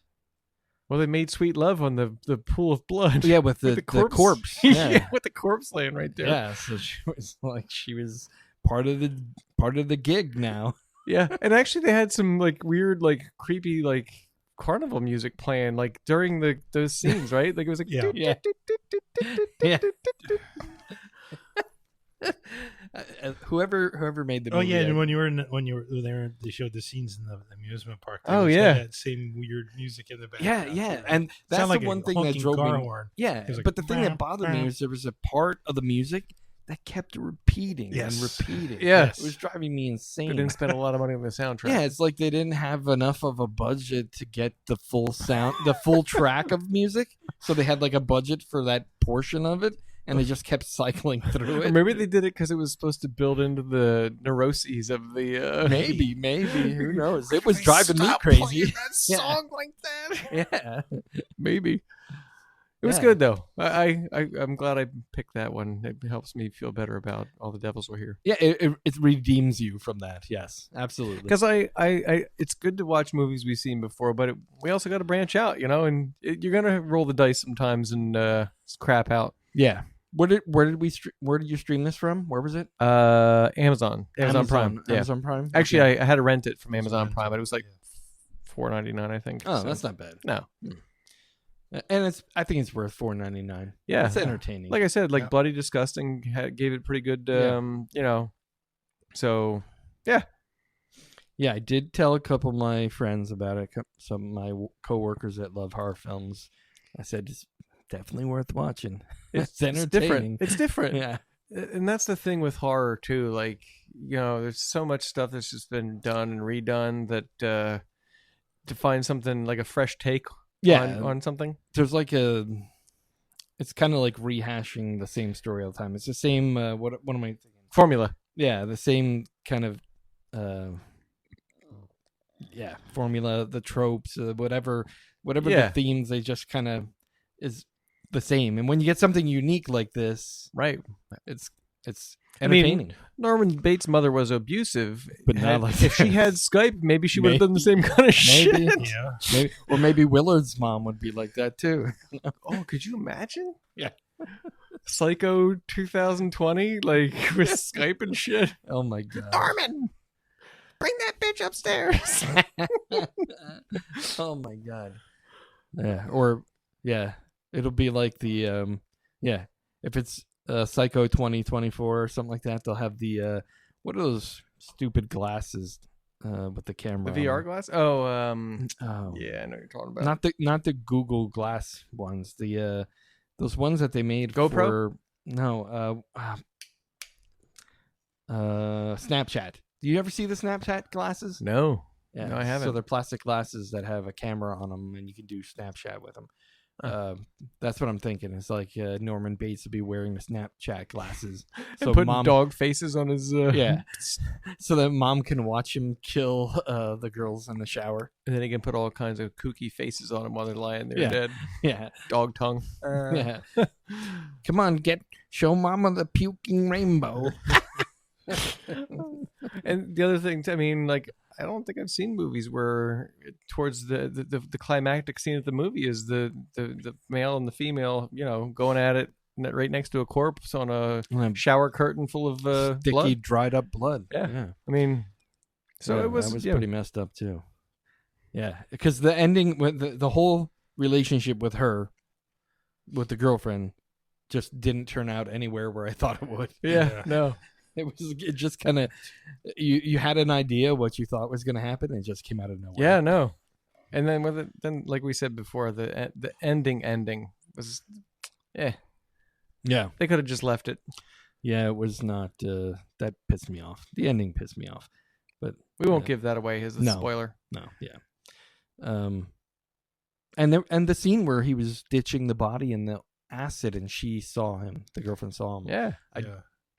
Well, they made sweet love on the pool of blood. yeah, with the corpse. Yeah. with the corpse laying right there. Yeah, so she was part of the gig now. Yeah. And actually, they had some like weird, like creepy, like carnival music playing like during those scenes, right? Like it was like Yeah. Yeah. Yeah. Whoever made the Oh movie, yeah, I- and when you were there, they showed the scenes in the amusement park. They Oh, always yeah. had that same weird music in the yeah, background. yeah, too, right? and that's Sound like the a one thing that honking drove car me. horn. Yeah, It was like, but the thing that bothered me "Bam, was there was a part of the music that kept repeating Yes. and repeating. Yes. It was driving me They insane. didn't spend a lot of money on the soundtrack. Yeah, it's like they didn't have enough of a budget to get the full sound, the full track of music. So they had like a budget for that portion of it, and they just kept cycling through Or it. maybe they did it because it was supposed to build into the neuroses of the. Maybe, who knows? It was driving me crazy. That Yeah. song like that. Yeah, Maybe. It was Yeah. good though. I'm glad I picked that one. It helps me feel better about All the Devils Were Here. yeah. It redeems you from that. Yes, absolutely. Because I it's good to watch movies we've seen before, but we also got to branch out, and you're gonna roll the dice sometimes and crap out. Yeah. Where did you stream this from? Where was it? Amazon Prime. Yeah. Amazon Prime. Actually, Okay. I had to rent it from Amazon Amazon, Prime, but it was like yeah. $4.99, I think. Oh, so- that's not bad. no. And I think it's worth $4.99. Yeah, It's entertaining. like I said, like Yeah. Bloody Disgusting gave it pretty good. Yeah. So yeah, I did tell a couple of my friends about it. Some of my coworkers that love horror films. I said it's definitely worth watching. It's entertaining. It's different. Yeah. And that's the thing with horror too. Like, there's so much stuff that's just been done and redone that to find something like a fresh take on something. There's like it's kind of like rehashing the same story all the time. It's the same. What am I thinking? Formula. Yeah, the same kind of formula, the tropes, whatever Yeah. the themes, they just kind of is the same. And when you get something unique like this, Right. it's I mean, entertaining. Norman Bates' mother was abusive, But not like if she that. had Skype, maybe she would have done the same kind of shit. Maybe. Yeah. Maybe Willard's mom would be like that too. Oh, could you imagine? Yeah. Psycho 2020, like with Skype and shit. Oh my god. Norman, bring that bitch upstairs. Oh my god. Yeah, it'll be like the if it's Psycho 2024 or something like that, they'll have the what are those stupid glasses with the camera? The on VR them? glass? Oh, Oh. yeah, I know what you're talking about. Not the Google Glass ones. The those ones that they made GoPro? for Snapchat. Do you ever see the Snapchat glasses? No. Yeah, No, I haven't. So they're plastic glasses that have a camera on them, and you can do Snapchat with them. That's what I'm thinking. It's like Norman Bates would be wearing the Snapchat glasses, And so putting dog faces on his. yeah, so that mom can watch him kill the girls in the shower. And then he can put all kinds of kooky faces on them while they're lying there Yeah. dead. Yeah, Dog tongue. yeah. Come on, show mama the puking rainbow. And the other thing, I mean, like, I don't think I've seen movies where towards the climactic scene of the movie is the male and the female, going at it right next to a corpse on a shower curtain full of Sticky, blood. dried up blood. Yeah. I mean, so Yeah, it was, that was pretty messed up too. Yeah, because the ending, with the whole relationship with her, with the girlfriend, just didn't turn out anywhere where I thought it would. Yeah. No. It just kind of, you had an idea what you thought was going to happen, and it just came out of nowhere. Yeah, no. And then then like we said before, the ending was, yeah. They could have just left it. Yeah, it was not. That pissed me off. The ending pissed me off, but We won't give that away as a spoiler. No, yeah. And the scene where he was ditching the body in the acid, and she saw him. The girlfriend saw him. Yeah.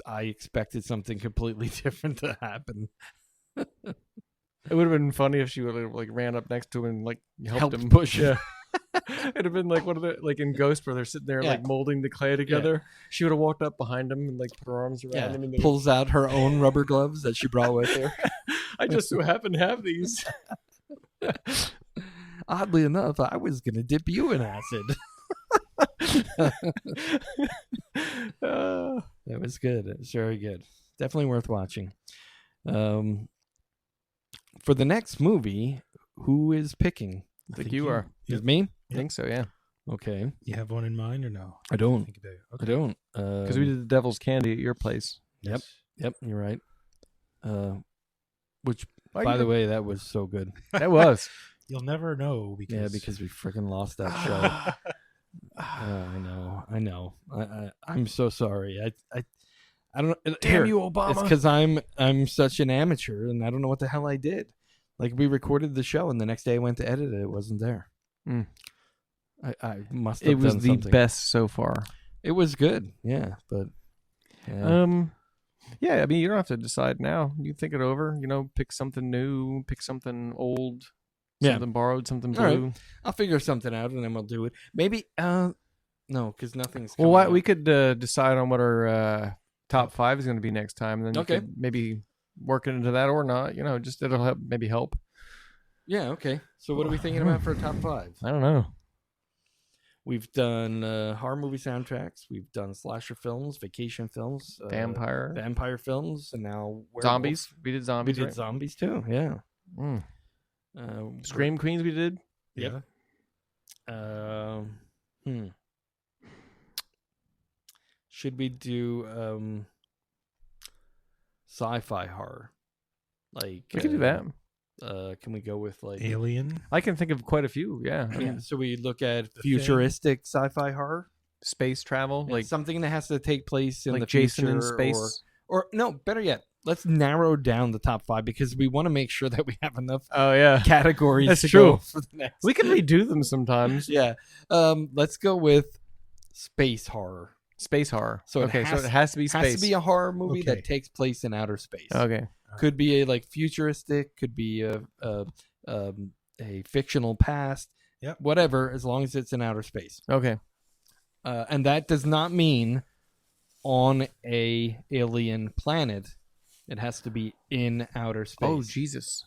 I expected something completely different to happen. It would have been funny if she would have like ran up next to him and like helped him push. Yeah. It'd have been like one of the like in Ghost where they're sitting there like molding the clay together. She would have walked up behind him and like put her arms around him and pulls out her own rubber gloves that she brought with her. I just so happen to have these. Oddly enough, I was gonna dip you in acid. That was good. It was very good. Definitely worth watching. For the next movie, who is picking? I think you are. Is it me? I think so, yeah. Okay. You have one in mind or no? I don't. Think about it. I don't. Because we did the Devil's Candy at your place. Yep. Yep. You're right. Which, Oh, by you the did- way, that was so good. That was. You'll never know because Because we freaking lost that show. I know. I'm so sorry. I don't. Damn you, Obama. It's because I'm such an amateur and I don't know what the hell I did. Like, we recorded the show and the next day I went to edit it. It wasn't there. Mm. I must have It was done the something. best so far. It was good. Yeah, but yeah. Yeah, I mean, you don't have to decide now. You think it over. Pick something new, pick something old, something borrowed, something All right. blue. I'll figure something out and then we'll do it. Maybe no, because nothing's. Well, coming we up. could decide on what our top 5 is going to be next time, and then you Okay. could maybe work it into that or not. Just it'll help, maybe help. Yeah. Okay. So what are we thinking about for a top 5? I don't know. We've done horror movie soundtracks. We've done slasher films, vacation films, vampire films, and now Zombies. We did zombies. We did right? zombies too. Yeah. Mm. Scream Queens. We did. Yeah. Should we do sci-fi horror? Like We could do that. Can we go with like Alien. I can think of quite a few. Yeah. Yeah, so we look at The futuristic sci-fi horror, Space travel, like something that has to take place in like the Jason future, in space. or no, better yet, let's narrow down the top 5 because we want to make sure that we have enough Oh yeah, categories. That's to true. go for the next. we can redo them sometimes. Yeah. Let's go with space horror. Space horror. So it okay, has- so it has to be space. Has to be a horror movie Okay. that takes place in outer space. Okay. Could be a like futuristic. Could be a fictional past. Yep. Whatever, as long as it's in outer space. Okay. And that does not mean on a alien planet. It has to be in outer space. Oh Jesus.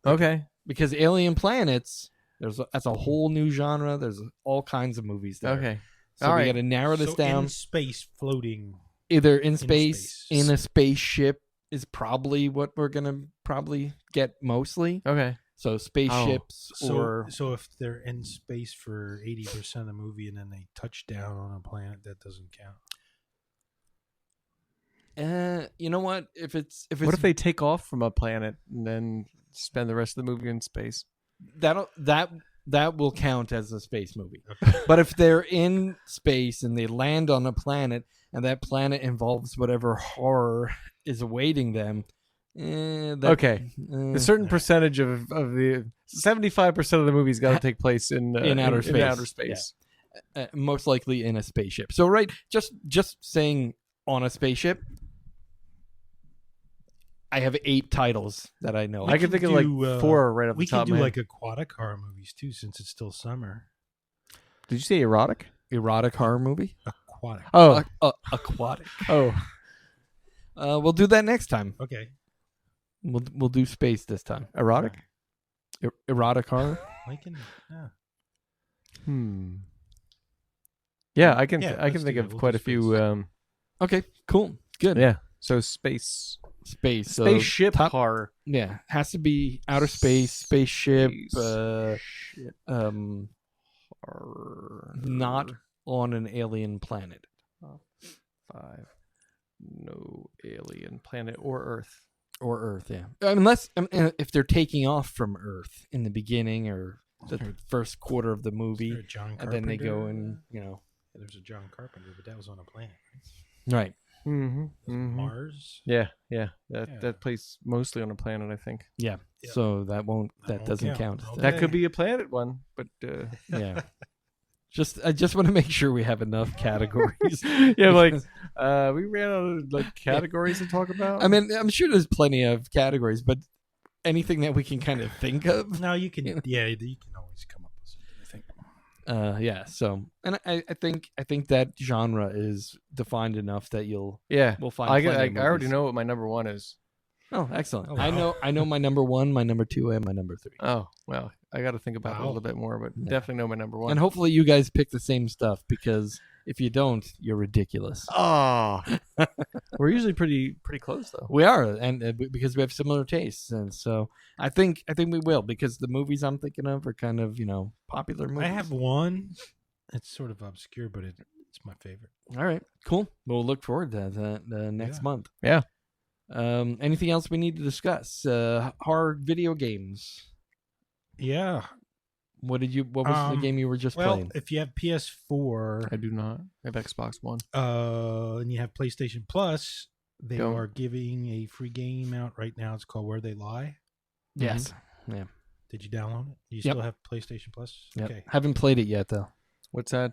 Okay. Because alien planets, that's a whole new genre. There's all kinds of movies there. Okay. So All we right. got to narrow this So down. in space, floating. Either in space, space. in a spaceship is probably what we're gonna probably get mostly. Okay. So spaceships or So if they're in space for 80% of the movie and then they touch down on a planet, that doesn't count. you know what? If What if they take off from a planet and then spend the rest of the movie in space? that will count as a space movie. But if they're in space and they land on a planet and that planet involves whatever horror is awaiting them, Okay. A certain percentage of the 75% of the movies got to take place in outer space. In outer space. Most likely in a spaceship. So just saying on a spaceship. I have 8 titles that I know. I can think of like 4 right off the top. We can do man. like aquatic horror movies too, since it's still summer. Did you say erotic? Erotic horror movie? Aquatic. Oh, aquatic. Oh, we'll do that next time. Okay. We'll do space this time. erotic. Erotic horror. We can. Yeah. Yeah, I can. Yeah, I can let's think do of that. We'll quite a do few. Okay, cool, good. Yeah. So space. Space. So Spaceship horror. Yeah, has to be outer space, spaceship. Horror. Not on an alien planet. 5. No alien planet or Earth. Or Earth, yeah. Unless if they're taking off from Earth in the beginning or the first quarter of the movie, John Carpenter. and then they go and There's a John Carpenter, but that was on a planet. right. Mars. Yeah. That plays mostly on a planet, I think. Yeah. Yeah. So that doesn't count. Okay. That could be a planet one, but Yeah. I just want to make sure we have enough categories. yeah, like we ran out of like categories to talk about. I mean, I'm sure there's plenty of categories, but anything that we can kind of think of. No, you can. Yeah, you can always come up with something. I think. Yeah. So, and I think that genre is defined enough that we'll find. I plenty of already movies. know what my number 1 is. Oh, excellent! Oh, wow. I know my number 1, my number 2, and my number 3. Oh well, I got to think about it a little bit more, but definitely know my number 1. And hopefully you guys pick the same stuff, because if you don't, you're ridiculous. Oh, we're usually pretty close though. We are, and because we have similar tastes, and so I think we will, because the movies I'm thinking of are kind of popular movies. I have one. It's sort of obscure, but it's my favorite. All right, cool. We'll look forward to that next month. Yeah. Anything else we need to discuss? Horror video games. Yeah. What was the game you were just playing? If you have PS4, I do not. I have Xbox One. And you have PlayStation Plus, they Go. are giving a free game out right now. It's called Where They Lie. Yes. Yeah. Did you download it? Do you Yep. still have PlayStation Plus? Yep. Okay. Haven't played it yet though. What's that?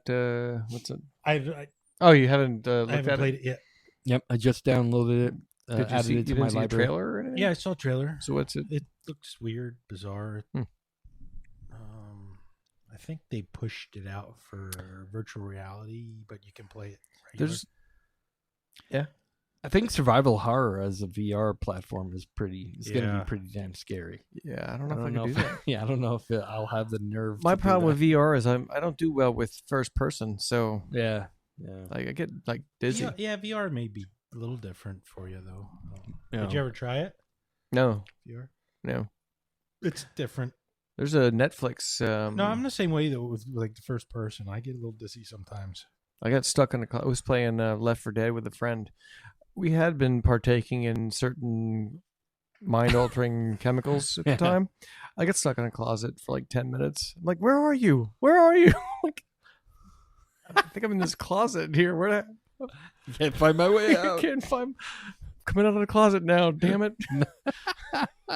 What's it? I Oh, you haven't looked haven't at played it? it yet. Yep. I just downloaded it. Did you Added see? it You to didn't my see a library. trailer or anything? Yeah, I saw a trailer. So what's it? It looks weird, bizarre. I think they pushed it out for virtual reality, but you can play it regular. I think survival horror as a VR platform is it's going to Yeah. be pretty damn scary. Yeah, I don't know if I can do that. Yeah, I don't know if I'll have the nerve. My to do problem with that. VR is I don't do well with first person, so yeah. like I get like dizzy. Yeah, VR may be a little different for you though. Yeah. Did you ever try it? No, VR? no. It's different. There's a Netflix. No, I'm the same way though with like the first person. I get a little dizzy sometimes. I got stuck in I was playing Left 4 Dead with a friend. We had been partaking in certain mind-altering chemicals at the time. I got stuck in a closet for like 10 minutes. I'm like, where are you? Where are you? Like, I think I'm in this closet here. Where? Can't find my way I out. can't find. Coming out of the closet now. Damn it.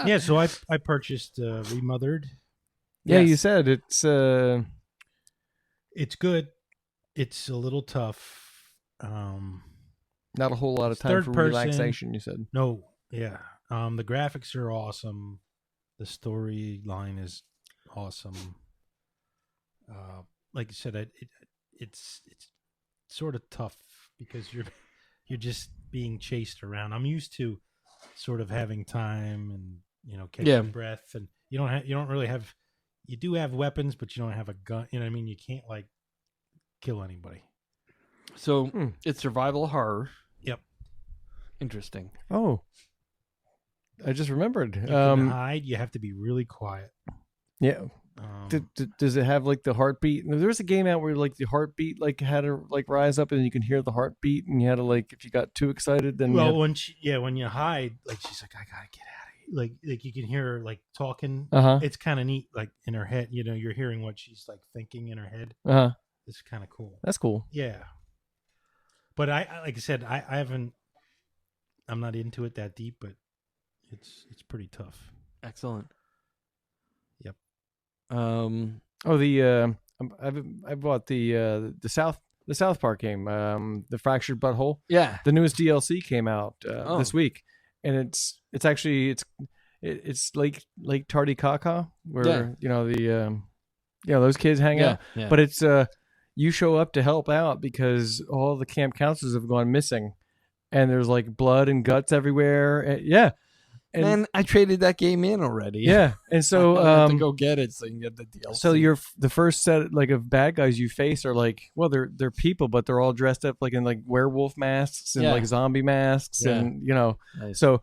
Yeah, so I purchased Remothered. Yeah, Yes. you said it's. It's good. It's a little tough. Not a whole lot of It's time third for person. relaxation, you said. No, yeah. The graphics are awesome. The storyline is awesome. Like I said, it's sort of tough because you're just being chased around. I'm used to sort of having time and catching Yeah. breath, and you don't really have. You do have weapons, but you don't have a gun. You know what I mean? You can't like kill anybody. So it's survival horror. Yep. Interesting. Oh. I just remembered. You can hide. You have to be really quiet. Yeah. Does it have like the heartbeat? There was a game out where like the heartbeat like had to like rise up and you can hear the heartbeat, and you had to like if you got too excited then Well, when you hide, like she's like, I gotta get out of here. Like you can hear her like talking. uh-huh. It's kind of neat, like in her head. You're hearing what she's like thinking in her head. Uh-huh. It's kind of cool. That's cool. Yeah. But I like I said, I haven't. I'm not into it that deep, but It's pretty tough. Excellent. Yep. I bought the South Park game, the Fractured Butthole. Yeah. The newest DLC came out this Oh. week, and it's Lake Titicaca, where those kids hang out. Yeah. But it's you show up to help out because all the camp counselors have gone missing, and there's like blood and guts everywhere. And Man, I traded that game in already. yeah, and so I have to go get it so you can get the DLC. so the first set like of bad guys you face are like, well, they're people, but they're all dressed up like in like werewolf masks and Yeah. like zombie masks, Yeah. and Nice. so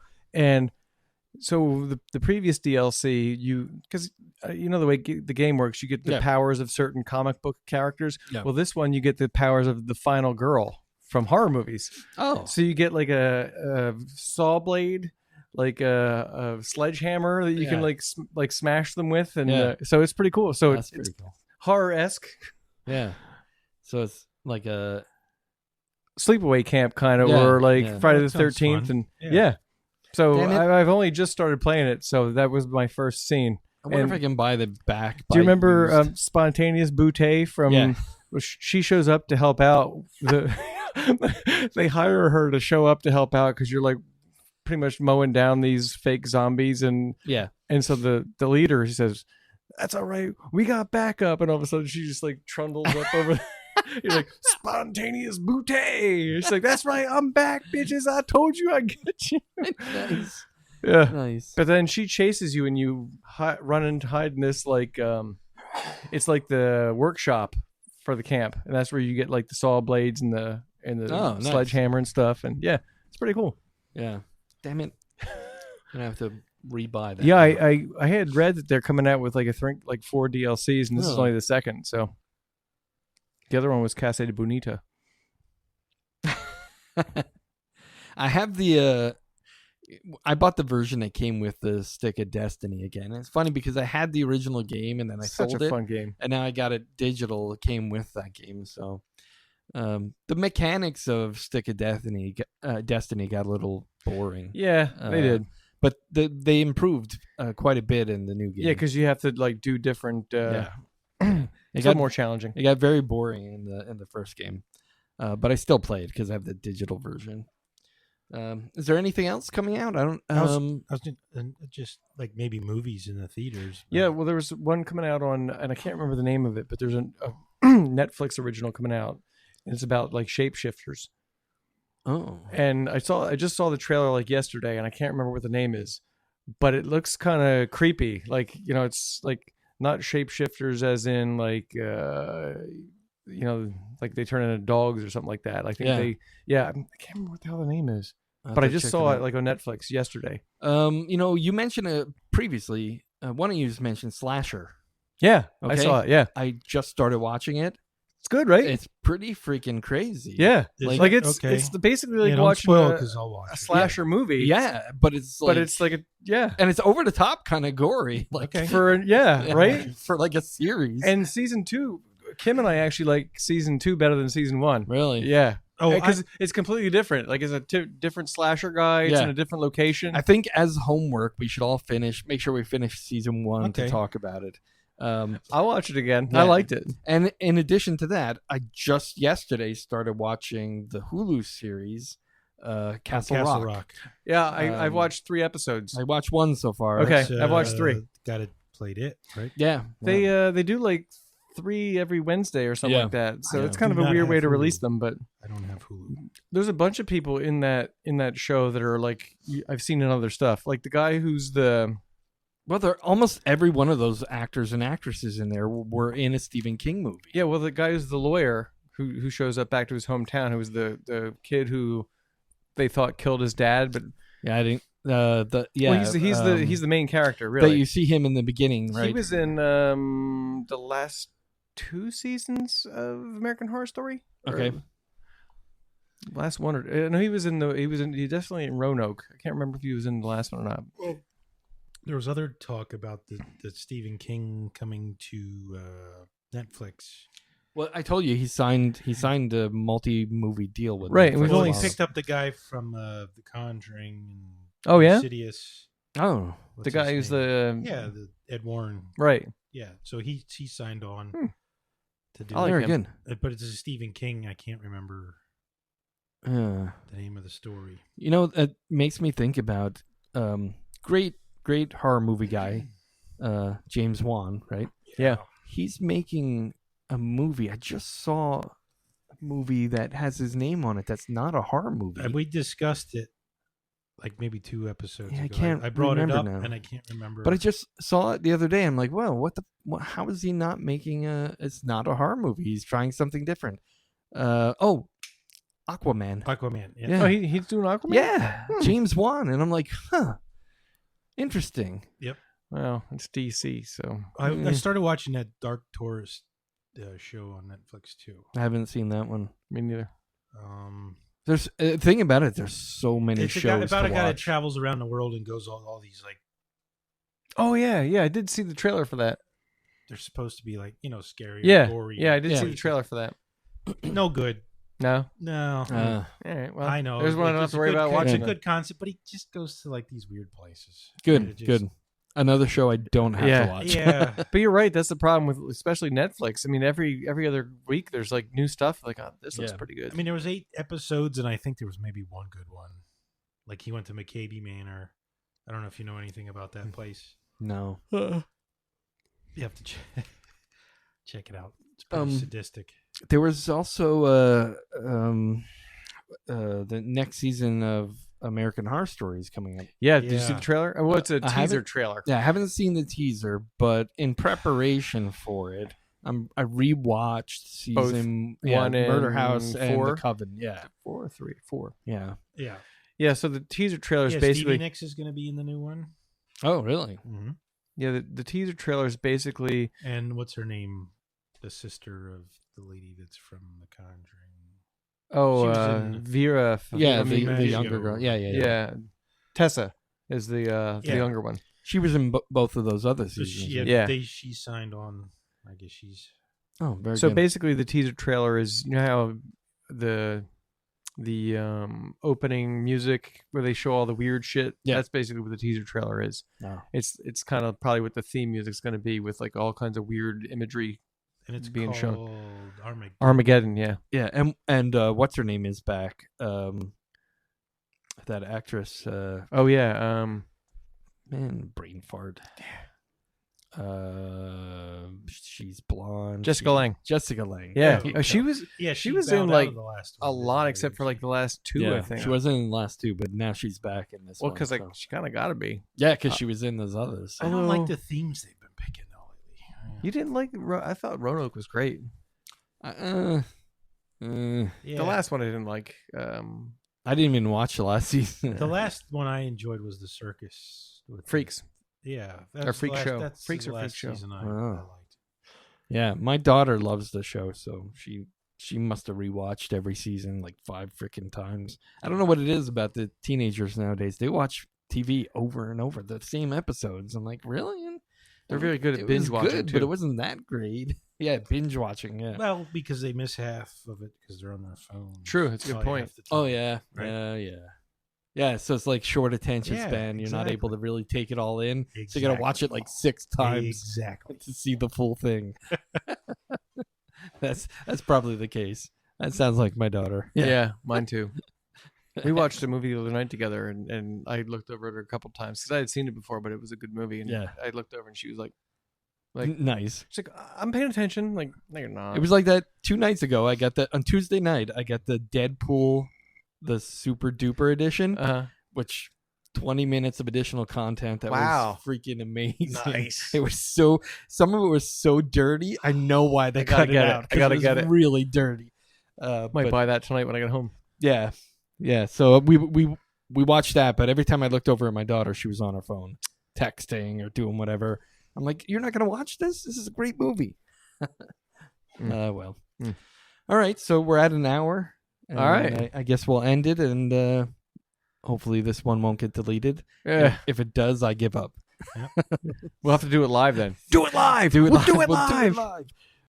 the previous DLC, because the way the game works, you get the Yeah. powers of certain comic book characters. Yeah. Well, this one you get the powers of the final girl from horror movies. Oh. So you get like a saw blade, like a sledgehammer that you can like smash them with, and Yeah. so it's pretty cool. So That's it's pretty cool. horror-esque, Yeah. So it's like a sleepaway camp kind of, Yeah, or like yeah. Friday the That sounds 13th, fun. and Yeah. So Damn it. I've only just started playing it, so that was my first scene. I wonder And if I can buy the back. do you remember used. Spontaneous Boutte from? Yeah. She shows up to help out. They hire her to show up to help out because you're like pretty much mowing down these fake zombies, and Yeah. so the leader, he says, "That's all right, we got backup," and all of a sudden she just like trundles up over. You're like, "Spontaneous Boutte." She's like, "That's right, I'm back, bitches. I told you I'd get you." Nice. Yeah. Nice. But then she chases you, and you run and hide in this like it's like the workshop for the camp, and that's where you get like the saw blades and the Oh, nice. sledgehammer and stuff, and yeah, it's pretty cool. Yeah. Damn it. I'm gonna have to rebuy that. Yeah, I had read that they're coming out with like 4 DLCs, and this is Really? only the second. So the other one was Casa de Bonita. I have the I bought the version that came with the Stick of Destiny again. It's funny because I had the original game and then I Such sold a it, fun game. and now I got it digital. It came with that game, so the mechanics of Stick of Destiny got a little boring. Yeah, they did. But they improved quite a bit in the new game. Yeah, because you have to like do different. Yeah. It's a little more challenging. It got very boring in the first game, but I still play it because I have the digital version. Is there anything else coming out? I don't. I was just like maybe movies in the theaters. but- Yeah, well, there was one coming out on, and I can't remember the name of it, but there's a Netflix original coming out, and it's about like shapeshifters. Oh, And I just saw the trailer like yesterday, and I can't remember what the name is, but it looks kind of creepy. Like, it's like not shapeshifters as in like like they turn into dogs or something like that. I think I can't remember what the hell the name is, but I just saw it like on Netflix yesterday. You mentioned previously. One of you just mentioned Slasher. Yeah, I Okay. saw it. Yeah, I just started watching it. it's good, right? It's pretty freaking crazy. Yeah, Is like it? it's Okay. basically like Yeah, don't watching spoil a because I'll watch it. slasher movie. Yeah, but it's like, and it's over the top, kind of gory. Like Okay. right. for like a series. And season 2, Kim and I actually like season 2 better than season 1. really, Yeah. Oh, because it's completely different. Like it's a different slasher guy. It's Yeah. in a different location. I think as homework we should all make sure we finish season 1 to Okay. talk about it. I'll watch it again. Yeah. I liked it. And in addition to that, I just yesterday started watching the Hulu series, Castle Rock. Yeah, I've watched 3 episodes. I watched 1 so far. Okay. It's, I've watched 3. Got it played it, right? Yeah. They do like 3 every Wednesday or something Yeah. like that. So Yeah. it's kind Do of a not weird way have to Hulu. release them, but I don't have Hulu. there's a bunch of people in that show that are like I've seen in other stuff. Like the guy who's the Well, almost every one of those actors and actresses in there were in a Stephen King movie. the guy who's the lawyer who shows up back to his hometown, who was the kid who they thought killed his dad, but Yeah, I didn't. he's the main character, But really. you see him in the beginning, right? He was in the last 2 seasons of American Horror Story. Okay. Last one or no, he definitely in Roanoke. I can't remember if he was in the last one or not. Well, there was other talk about the Stephen King coming to Netflix. Well, I told you he signed a multi-movie deal with Right, Netflix and we've Well, only he picked up the guy from The Conjuring and Oh, yeah? Insidious. Oh, What's the guy his who's name? the the Ed Warren. right. Yeah, so he signed on to do I like very him. good. but it's a Stephen King. I can't remember Uh, the name of the story. you know, it makes me think about great horror movie guy, James Wan, right? Yeah. He's making a movie. I just saw a movie that has his name on it that's not a horror movie. And we discussed it like maybe 2 episodes Yeah, I ago. can't I brought it remember up now. and I can't remember. But I just saw it the other day. I'm like, well, how is he not making it's not a horror movie. He's trying something different. Aquaman. Aquaman. Yeah. Yeah. Oh, he's doing Aquaman. Yeah. James Wan. And I'm like, interesting. Well, it's DC, so I started watching that Dark Tourist show on Netflix too. I haven't seen that one. me neither. There's thing about it, there's so many It's shows about to a guy that watch. travels around the world and goes all these like Oh yeah, I did see the trailer for that. they're supposed to be like scary, Yeah, or gory. yeah, I did Yeah. see the trailer for that. No good. No, No. all right. Well, I know. There's one I don't have It's to worry a good about con- watching. It's a good concept, but he just goes to like these weird places. Good, It just- good. Another show I don't have Yeah. to watch. Yeah. But you're right. That's the problem with especially Netflix. I mean, every other week there's like new stuff. Like, oh, this looks Yeah. pretty good. I mean, there was 8 episodes, and I think there was maybe one good one. Like he went to McCady Manor. I don't know if you know anything about that place. No. You have to check it out. It's pretty sadistic. There was also the next season of American Horror Stories coming up. Yeah. Did you see Yeah. the trailer? Well, it's a I teaser haven't- trailer. Yeah, I haven't seen the teaser, but in preparation for it, I rewatched season one and Murder House and four? The Coven. Yeah, 4, 3, 4. yeah. Yeah. Yeah. So the teaser trailer is Yeah, Stevie basically Nicks is going to be in the new one. Oh, really? Mm-hmm. the teaser trailer is basically And what's her name? The sister of the lady that's from The Conjuring. She was in- Vera. Yeah, from the Magneto. younger girl. Yeah. yeah. Tessa is the younger one. She was in both of those other So seasons. she signed on. I guess she's. Oh, very So good. basically, the teaser trailer is how the opening music where they show all the weird shit. Yeah. That's basically what the teaser trailer is. Oh. It's kind of probably what the theme music's going to be with like all kinds of weird imagery. And it's Being called shown. Armageddon. Armageddon, yeah. Yeah, and what's her name is back. That actress. Oh yeah. Man, brain fart. She's blonde. Jessica Lange. Jessica Lange. Yeah. There you Oh, she go. was Yeah, she was in bowed out like of the last a one, lot, didn't except she? for like the last 2, Yeah, I think. she wasn't in the last 2, but now she's back in this Well, one. because like so. she kind of got to be. Yeah, because she was in those others. I don't Although- like the themes they've been picking though lately. You didn't like? I thought Roanoke was great. Yeah. The last one I didn't like. I didn't even watch the last season. The last one I enjoyed was the circus with Freaks. Yeah, Freak show. That's Freaks the or Freak last show. season I Oh. liked. Yeah, my daughter loves the show, so she must have rewatched every season like 5 freaking times. I don't know what it is about the teenagers nowadays. They watch TV over and over, the same episodes. I'm like, really? And They're very good at it binge was watching, good, too. but it wasn't that great. Yeah, binge watching. Yeah. Well, because they miss half of it because they're on their phone. True, it's a good point. Oh yeah, Right. yeah. So it's like short attention Yeah, span. You're not able to really take it all in. So you got to watch it like 6 times Exactly. to see the full thing. That's probably the case. That sounds like my daughter. Yeah, mine too. We watched a movie the other night together, and I looked over at her a couple times because I had seen it before, but it was a good movie. And Yeah. I looked over, and she was like, Nice. she's like, I'm paying attention. Like, no, you're not. It was like that 2 nights ago. I got on Tuesday night. I got the Deadpool, the super duper edition, which 20 minutes of additional content. That Wow. was freaking amazing. Nice. It was some of it was so dirty. I know why they I gotta cut it get it. out. I 'cause gotta was get it. Really dirty. Might But buy that tonight when I get home. yeah. So we watched that, but every time I looked over at my daughter, she was on her phone, texting or doing whatever. I'm like, you're not gonna watch this? This is a great movie. Well. Mm. All right, so we're at an hour. And All right. I guess we'll end it, and hopefully this one won't get deleted. Yeah. If it does, I give up. We'll have to do it live then. Do it live. We'll do it We'll live. live.